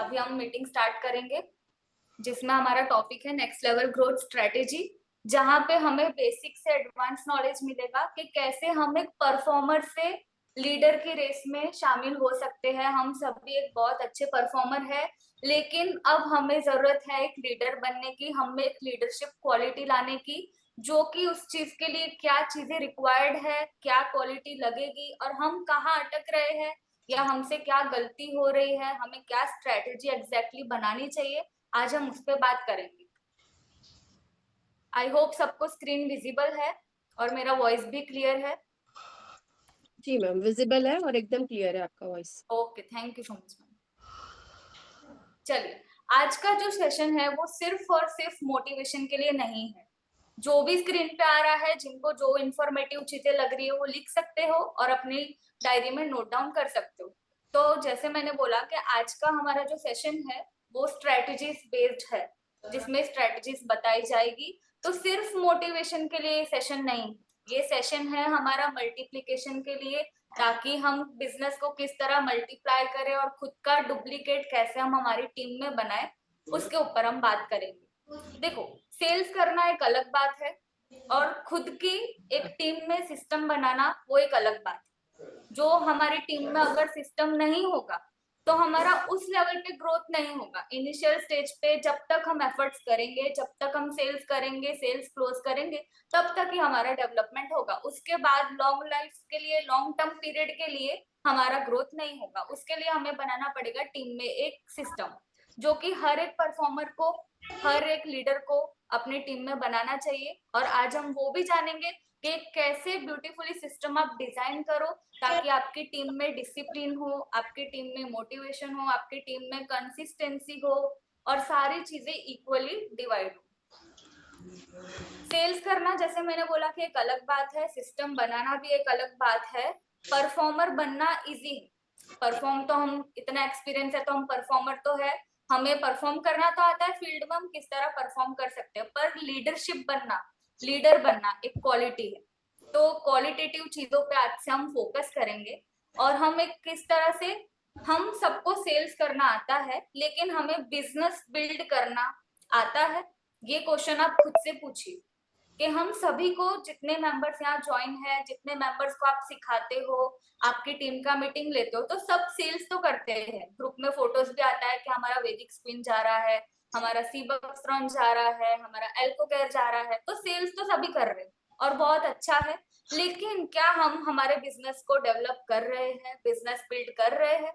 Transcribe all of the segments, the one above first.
अभी हम meeting start करेंगे जिसमें हमारा टॉपिक है नेक्स्ट लेवल ग्रोथ स्ट्रेटेजी, जहां पे हमें बेसिक से एडवांस नॉलेज मिलेगा कि कैसे हम एक परफॉर्मर से लीडर की रेस में शामिल हो सकते हैं। हम सभी एक बहुत अच्छे परफॉर्मर है, लेकिन अब हमें जरूरत है एक लीडर बनने की, हमें एक लीडरशिप क्वालिटी लाने की, जो कि उस चीज के लिए क्या चीजें रिक्वायर्ड है, क्या क्वालिटी लगेगी और हम कहाँ अटक रहे हैं या हमसे क्या गलती हो रही है, हमें क्या स्ट्रेटेजी एग्जैक्टली बनानी चाहिए। आज हम उस पर बात करेंगे। आई होप सबको स्क्रीन विजिबल है और मेरा वॉइस भी क्लियर है। जी मैम, विजिबल है और एकदम क्लियर है आपका voice. Okay, thank you so much ma'am. चलिए, आज का जो सेशन है वो सिर्फ और सिर्फ मोटिवेशन के लिए नहीं है। जो भी स्क्रीन पे आ रहा है, जिनको जो इंफॉर्मेटिव चीजें लग रही है वो लिख सकते हो और अपनी डायरी में नोट डाउन कर सकते हो। तो जैसे मैंने बोला कि आज का हमारा जो सेशन है वो स्ट्रेटजीज बेस्ड है, जिसमें स्ट्रेटजीज बताई जाएगी। तो सिर्फ मोटिवेशन के लिए ये सेशन नहीं, ये सेशन है हमारा मल्टीप्लिकेशन के लिए, ताकि हम बिजनेस को किस तरह मल्टीप्लाई करें और खुद का डुप्लीकेट कैसे हम हमारी टीम में बनाए, उसके ऊपर हम बात करेंगे। देखो, सेल्स करना एक अलग बात है और खुद की एक टीम में सिस्टम बनाना वो एक अलग बात है। जो हमारी टीम में अगर सिस्टम नहीं होगा तो हमारा उस लेवल पे ग्रोथ नहीं होगा। इनिशियल स्टेज पे जब तक हम एफर्ट्स करेंगे, जब तक हम सेल्स करेंगे, सेल्स क्लोज करेंगे, तब तक ही हमारा डेवलपमेंट होगा। उसके बाद लॉन्ग लाइफ के लिए, लॉन्ग टर्म पीरियड के लिए हमारा ग्रोथ नहीं होगा। उसके लिए हमें बनाना पड़ेगा टीम में एक सिस्टम, जो कि हर एक परफॉर्मर को, हर एक लीडर को अपनी टीम में बनाना चाहिए। और आज हम वो भी जानेंगे कि कैसे ब्यूटीफुली सिस्टम आप डिजाइन करो ताकि आपकी टीम में डिसिप्लिन हो, आपकी टीम में मोटिवेशन हो, आपकी टीम में कंसिस्टेंसी हो और सारी चीजें इक्वली डिवाइड हो। सेल्स करना, जैसे मैंने बोला कि एक अलग बात है, सिस्टम बनाना भी एक अलग बात है। परफॉर्मर बनना इजी है, परफॉर्म तो हम, इतना एक्सपीरियंस है तो हम परफॉर्मर तो है, हमें परफॉर्म करना तो आता है, फील्ड में हम किस तरह परफॉर्म कर सकते हैं। पर लीडरशिप बनना, लीडर बनना एक क्वालिटी है। तो क्वालिटेटिव चीजों पे आज से हम फोकस करेंगे और हम एक किस तरह से, हम सबको सेल्स करना आता है लेकिन हमें बिजनेस बिल्ड करना आता है, ये क्वेश्चन आप खुद से पूछिए कि हम सभी को, जितने मेंबर्स यहाँ ज्वाइन है, जितने मेंबर्स को आप सिखाते हो, आपकी टीम का मीटिंग लेते हो, तो सब सेल्स तो करते हैं। ग्रुप में फोटोज भी आता है कि हमारा वैदिक स्पिन जा रहा है, हमारा सीबक्सट्रॉन जा रहा है, हमारा एल्कोकेयर जा रहा है, तो सेल्स तो सभी कर रहे हैं और बहुत अच्छा है। लेकिन क्या हम हमारे बिजनेस को डेवलप कर रहे हैं, बिजनेस बिल्ड कर रहे हैं?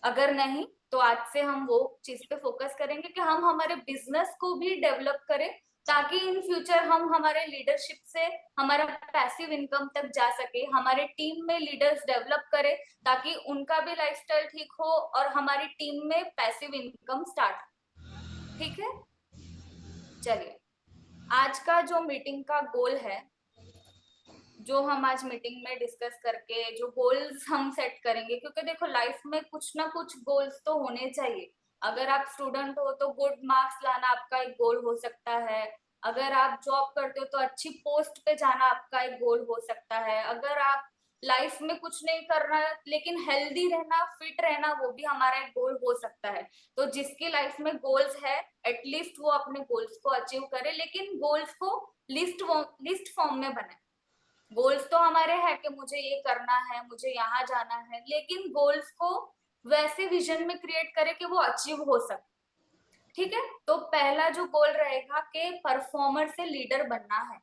अगर नहीं तो आज से हम वो चीज पे फोकस करेंगे कि हम हमारे बिजनेस को भी डेवलप करें, ताकि इन फ्यूचर हम हमारे लीडरशिप से हमारा पैसिव इनकम तक जा सके, हमारे टीम में लीडर्स डेवलप करें ताकि उनका भी लाइफस्टाइल ठीक हो और हमारी टीम में पैसिव इनकम स्टार्ट। ठीक है, चलिए, आज का जो मीटिंग का गोल है, जो हम आज मीटिंग में डिस्कस करके जो गोल्स हम सेट करेंगे, क्योंकि देखो लाइफ में कुछ ना कुछ गोल्स तो होने चाहिए। अगर आप स्टूडेंट हो तो गुड मार्क्स लाना आपका एक गोल हो सकता है, अगर आप जॉब करते हो तो अच्छी पोस्ट पे जाना आपका एक गोल हो सकता है, अगर आप लाइफ में कुछ नहीं करना लेकिन हेल्दी रहना, फिट रहना, वो भी हमारा एक गोल हो सकता है। तो जिसकी लाइफ में गोल्स है, एटलीस्ट वो अपने गोल्स को अचीव करे, लेकिन गोल्स को लिस्ट फॉर्म में बनाए। गोल्स तो हमारे हैं कि मुझे ये करना है, मुझे यहाँ जाना है, लेकिन गोल्स को वैसे विजन में क्रिएट करे कि वो अचीव हो सके। ठीक है, तो पहला जो गोल रहेगा कि परफॉर्मर से लीडर बनना है।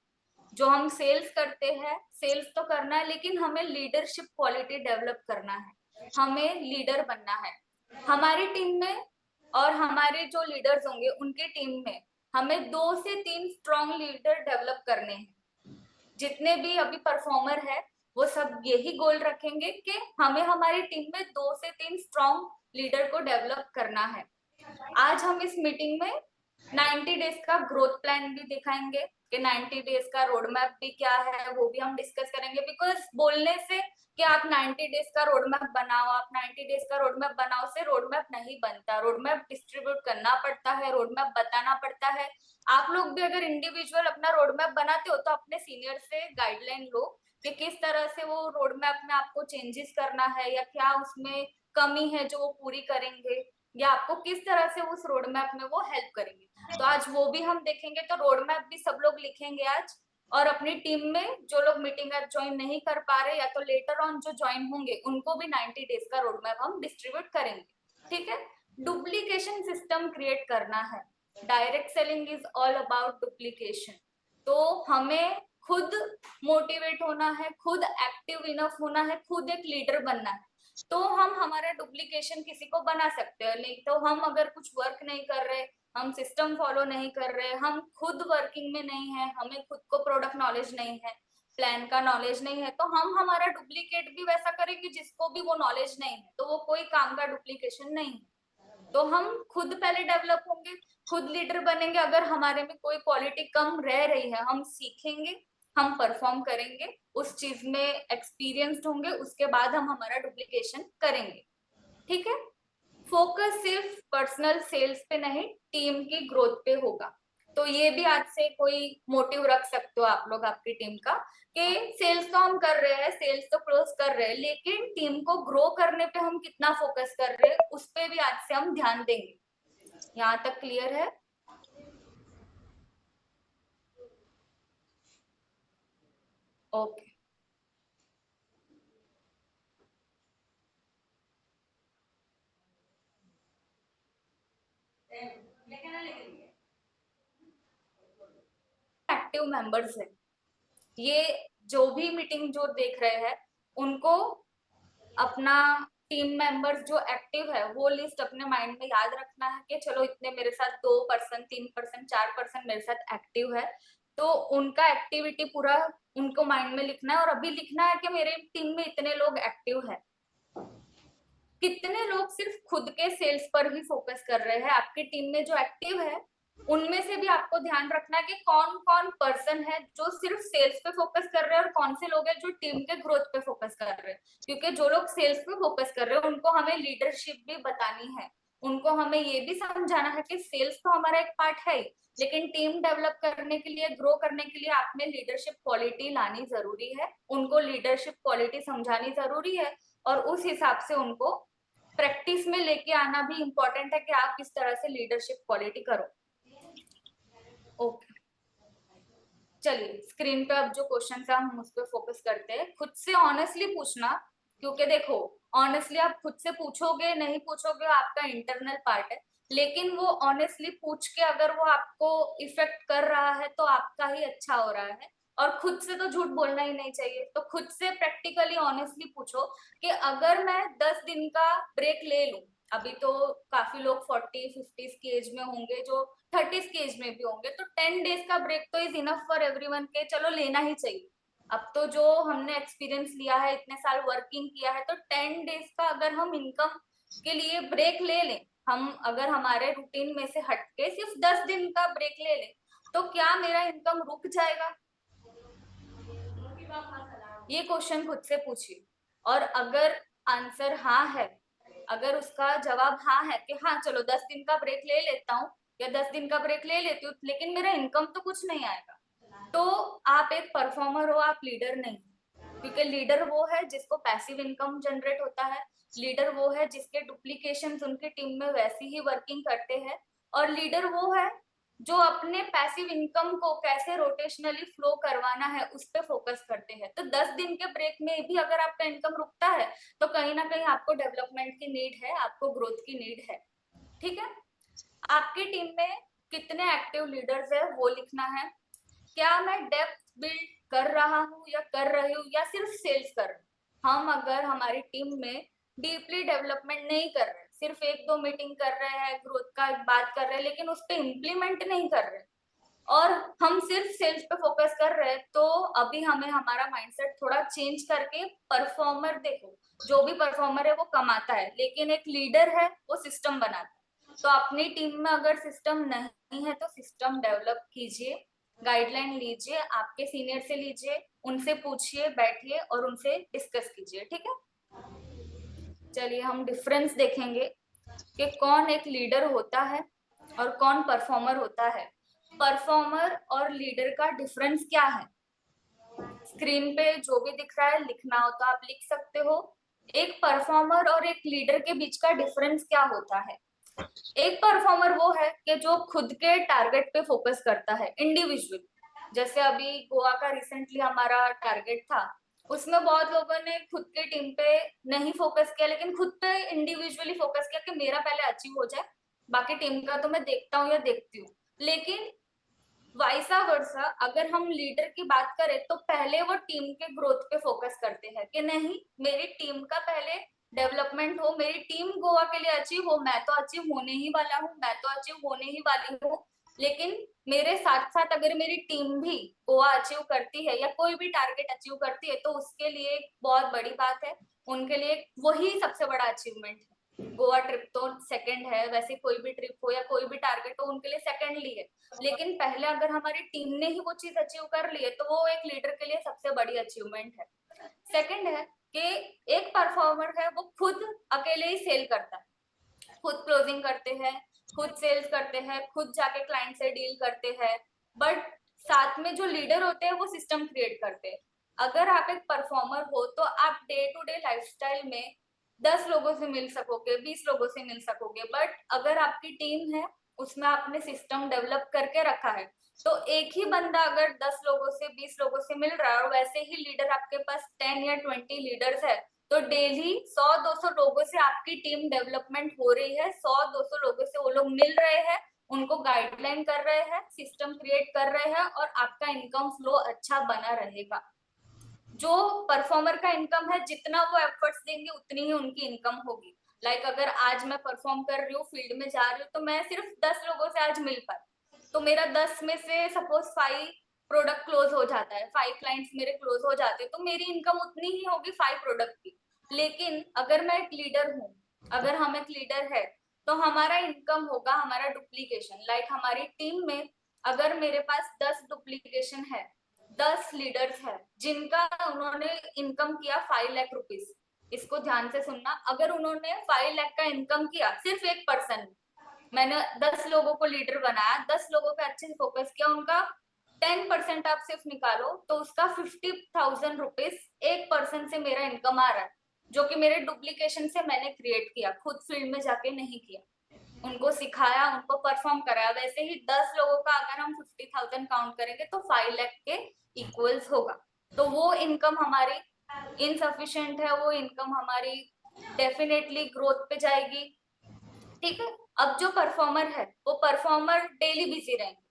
जो हम सेल्स करते हैं, सेल्स तो करना है लेकिन हमें लीडरशिप क्वालिटी डेवलप करना है, हमें लीडर बनना है। हमारी टीम में और हमारे जो लीडर्स होंगे उनके टीम में हमें 2 से 3 स्ट्रॉन्ग लीडर डेवलप करने हैं। जितने भी अभी परफॉर्मर है वो सब यही गोल रखेंगे कि हमें हमारी टीम में 2 से 3 स्ट्रॉन्ग लीडर को डेवलप करना है। आज हम इस मीटिंग में 90 डेज का ग्रोथ प्लान भी दिखाएंगे कि 90 डेज का रोड मैप भी क्या है, वो भी हम डिस्कस करेंगे। बिकॉज बोलने से कि आप 90 डेज का रोड मैप बनाओ, आप 90 डेज का रोड मैप बनाओ से रोड मैप नहीं बनता। रोड मैप डिस्ट्रीब्यूट करना पड़ता है, रोड मैप बताना पड़ता है। आप लोग भी अगर इंडिविजुअल अपना रोड मैप बनाते हो तो अपने सीनियर से गाइडलाइन लो कि किस तरह से वो रोड मैप में आपको चेंजेस करना है या क्या उसमें कमी है जो वो पूरी करेंगे। या आपको किस तरह से उस रोड मैप में वो हेल्प करेंगे। तो आज वो भी हम देखेंगे। तो रोड मैप भी सब लोग लिखेंगे आज, और अपनी टीम में जो लोग मीटिंग आज ज्वाइन नहीं कर पा रहे या तो लेटर ऑन जो ज्वाइन होंगे उनको भी 90 डेज का रोड मैप हम डिस्ट्रीब्यूट करेंगे। ठीक है। डुप्लीकेशन सिस्टम क्रिएट करना है। Direct selling is all about duplication. तो हमें खुद मोटिवेट होना है, खुद एक्टिव इनफ होना है, खुद एक लीडर बनना है। तो हम हमारा डुप्लीकेशन किसी को बना सकते हैं। नहीं तो हम अगर कुछ वर्क नहीं कर रहे, हम सिस्टम फॉलो नहीं कर रहे, हम खुद वर्किंग में नहीं है, हमें खुद को प्रोडक्ट नॉलेज नहीं है, प्लान का नॉलेज नहीं है, तो हम हमारा डुप्लीकेट भी वैसा करेंगे जिसको भी वो नॉलेज नहीं है, तो वो कोई काम का डुप्लीकेशन नहीं है। तो हम खुद पहले डेवलप होंगे, खुद लीडर बनेंगे। अगर हमारे में कोई क्वालिटी कम रह रही है, हम सीखेंगे, हम परफॉर्म करेंगे, उस चीज में एक्सपीरियंस्ड होंगे, उसके बाद हम हमारा डुप्लीकेशन करेंगे। ठीक है। फोकस सिर्फ पर्सनल सेल्स पे नहीं, टीम की ग्रोथ पे होगा। तो ये भी आज से कोई मोटिव रख सकते हो आप लोग आपकी टीम का, कि सेल्स तो हम कर रहे हैं, सेल्स तो क्लोज कर रहे हैं, लेकिन टीम को ग्रो करने पे हम कितना फोकस कर रहे हैं उस पे भी आज से हम ध्यान देंगे। यहाँ तक क्लियर है? ओके। एक्टिव मेंबर्स है ये, जो भी मीटिंग जो देख रहे हैं उनको अपना टीम मेंबर्स जो एक्टिव है वो लिस्ट अपने माइंड में याद रखना है कि चलो इतने मेरे साथ 2%, 3%, 4% मेरे साथ एक्टिव है। तो उनका एक्टिविटी पूरा उनको माइंड में लिखना है, और अभी लिखना है कि मेरे टीम में इतने लोग एक्टिव है। कितने लोग सिर्फ खुद के सेल्स पर ही फोकस कर रहे हैं। आपकी टीम में जो एक्टिव है उनमें से भी आपको ध्यान रखना है कि कौन कौन पर्सन है जो सिर्फ सेल्स पे फोकस कर रहे हैं और कौन से लोग हैं जो टीम के ग्रोथ पे फोकस कर रहे हैं। क्योंकि जो लोग सेल्स पे फोकस कर रहे हैं उनको हमें लीडरशिप भी बतानी है, उनको हमें ये भी समझाना है कि सेल्स तो हमारा एक पार्ट है ही, लेकिन टीम डेवलप करने के लिए, ग्रो करने के लिए आप में लीडरशिप क्वालिटी लानी जरूरी है, उनको लीडरशिप क्वालिटी समझानी जरूरी है, और उस हिसाब से उनको प्रैक्टिस में लेके आना भी इम्पोर्टेंट है कि आप किस तरह से लीडरशिप क्वालिटी करो। ओके। चलिए स्क्रीन पे अब जो क्वेश्चन है हम उस पर फोकस करते हैं। खुद से ऑनेस्टली पूछना, क्योंकि देखो ऑनेस्टली आप खुद से पूछोगे नहीं पूछोगे आपका इंटरनल पार्ट है, लेकिन वो ऑनेस्टली पूछ के अगर वो आपको इफेक्ट कर रहा है तो आपका ही अच्छा हो रहा है। और खुद से तो झूठ बोलना ही नहीं चाहिए। तो खुद से प्रैक्टिकली ऑनेस्टली पूछो कि अगर मैं 10 दिन का ब्रेक ले लूं, अभी तो काफी लोग 40-50 की एज में होंगे, जो 30 की एज में भी होंगे, तो 10 डेज का ब्रेक तो इज इनफ फॉर एवरीवन के चलो लेना ही चाहिए। अब तो जो हमने एक्सपीरियंस लिया है, इतने साल वर्किंग किया है, तो 10 डेज का अगर हम इनकम के लिए ब्रेक ले लें, हम अगर हमारे रूटीन में से हटके सिर्फ 10 दिन का ब्रेक ले लें, तो क्या मेरा इनकम रुक जाएगा? ये क्वेश्चन खुद से पूछिए। और अगर आंसर हाँ है, अगर उसका जवाब हाँ है कि हाँ चलो 10 दिन का ब्रेक ले लेता हूँ या 10 दिन का ब्रेक ले लेती हूँ, लेकिन मेरा इनकम तो कुछ नहीं आएगा, तो आप एक परफॉर्मर हो, आप लीडर नहीं। क्योंकि लीडर वो है जिसको पैसिव इनकम जनरेट होता है, लीडर वो है जिसके डुप्लीकेशन उनकी टीम में वैसी ही वर्किंग करते हैं, और लीडर वो है जो अपने पैसिव इनकम को कैसे रोटेशनली फ्लो करवाना है उस पर फोकस करते हैं। तो 10 दिन के ब्रेक में भी अगर आपका इनकम रुकता है तो कहीं ना कहीं आपको डेवलपमेंट की नीड है, आपको ग्रोथ की नीड है। ठीक है। आपकी टीम में कितने एक्टिव लीडर्स है वो लिखना है। क्या मैं डेप्थ बिल्ड कर रहा हूँ या कर रही हूँ, या सिर्फ सेल्स कर रही हूँ? हम अगर हमारी टीम में डीपली डेवलपमेंट नहीं कर रहे, सिर्फ 1-2 मीटिंग कर रहे हैं, ग्रोथ का बात कर रहे हैं, लेकिन उस पर इम्प्लीमेंट नहीं कर रहे, और हम सिर्फ सेल्स पे फोकस कर रहे हैं, तो अभी हमें हमारा माइंडसेट थोड़ा चेंज करके परफॉर्मर देखो, जो भी परफॉर्मर है वो कमाता है, लेकिन एक लीडर है वो सिस्टम बनाता है। तो अपनी टीम में अगर सिस्टम नहीं है तो सिस्टम डेवलप कीजिए, गाइडलाइन लीजिए, आपके सीनियर से लीजिए, उनसे पूछिए, बैठिए और उनसे डिस्कस कीजिए। ठीक है। चलिए हम डिफरेंस देखेंगे कि कौन एक लीडर होता है और कौन परफॉर्मर होता है। परफॉर्मर और लीडर का डिफरेंस क्या है? स्क्रीन पे जो भी दिख रहा है, लिखना हो तो आप लिख सकते हो। एक परफॉर्मर और एक लीडर के बीच का डिफरेंस क्या होता है? एक परफॉर्मर वो है कि जो खुद के टारगेट पे फोकस करता है इंडिविजुअल। जैसे अभी गोवा का रिसेंटली हमारा टारगेट था, उसमें बहुत लोगों ने खुद के टीम पे नहीं फोकस किया, लेकिन खुद पे इंडिविजुअली फोकस किया कि मेरा पहले अचीव हो जाए, बाकी टीम का तो मैं देखता हूँ या देखती हूँ। लेकिन वाइसा वर्सा अगर हम लीडर की बात करें तो पहले वो टीम के ग्रोथ पे फोकस करते हैं कि नहीं, मेरी टीम का पहले डेवलपमेंट हो, मेरी टीम गोवा के लिए अचीव हो, मैं तो अचीव होने ही वाला हूँ, मैं तो अचीव होने ही वाली हूँ, लेकिन मेरे साथ साथ अगर मेरी टीम भी गोवा अचीव करती है या कोई भी टारगेट अचीव करती है तो उसके लिए एक बहुत बड़ी बात है, उनके लिए वही सबसे बड़ा अचीवमेंट है। गोवा ट्रिप तो सेकंड है, वैसे कोई भी ट्रिप हो या कोई भी टारगेट हो उनके लिए सेकेंडली है, लेकिन पहले अगर हमारी टीम ने ही वो चीज अचीव कर ली है तो वो एक लीडर के लिए सबसे बड़ी अचीवमेंट है। सेकंड है कि एक परफॉर्मर है वो खुद अकेले ही सेल करता है, खुद क्लोजिंग करते हैं, खुद सेल्स करते हैं, खुद जाके क्लाइंट से डील करते हैं, बट साथ में जो लीडर होते हैं वो सिस्टम क्रिएट करते हैं। अगर आप एक परफॉर्मर हो तो आप डे टू डे लाइफस्टाइल में 10 लोगों से मिल सकोगे, 20 लोगों से मिल सकोगे, बट अगर आपकी टीम है उसमें आपने सिस्टम डेवलप करके रखा है तो एक ही बंदा अगर 10 लोगों से 20 लोगों से मिल रहा है और वैसे ही लीडर आपके पास 10 या 20 लीडर्स है तो डेली 100-200 लोगों से आपकी टीम डेवलपमेंट हो रही है, 100-200 लोगों से वो लोग मिल रहे हैं, उनको गाइडलाइन कर रहे हैं, सिस्टम क्रिएट कर रहे हैं और आपका इनकम फ्लो अच्छा बना रहेगा। जो परफॉर्मर का इनकम है जितना वो एफर्ट्स देंगे उतनी ही उनकी इनकम होगी। लाइक अगर आज मैं परफॉर्म कर रही हूँ, फील्ड में जा रही हूँ, तो मैं सिर्फ 10 लोगों से आज मिल पाई तो मेरा 10 में से सपोज 5 प्रोडक्ट क्लोज हो जाता है, 5 क्लाइंट्स मेरे क्लोज हो जाते हैं तो मेरी इनकम उतनी ही होगी 5 प्रोडक्ट की। लेकिन अगर मैं एक लीडर हूँ, अगर हम एक लीडर है तो हमारा इनकम होगा हमारा डुप्लीकेशन। लाइक हमारी टीम में अगर मेरे पास 10 डुप्लीकेशन है, 10 लीडर्स है जिनका उन्होंने इनकम किया 5 लाख रुपीज, इसको ध्यान से सुनना, अगर उन्होंने 5 लाख का इनकम किया सिर्फ एक पर्सन, मैंने 10 लोगों को लीडर बनाया, 10 लोगों पे अच्छे से फोकस किया, उनका 10% आप सिर्फ निकालो तो उसका 50,000 रुपीज एक पर्सन से मेरा इनकम आ रहा है, जो कि मेरे डुप्लीकेशन से मैंने क्रिएट किया, खुद फील्ड में जाके नहीं किया, उनको सिखाया, उनको परफॉर्म कराया। वैसे ही 10 लोगों का अगर हम 50,000 काउंट करेंगे तो 5 लाख के इक्वल्स होगा। तो वो इनकम हमारी इनसफिशिएंट है, वो इनकम हमारी डेफिनेटली ग्रोथ पे जाएगी। ठीक है, अब जो परफॉर्मर है वो परफॉर्मर डेली बिजी रहेंगे,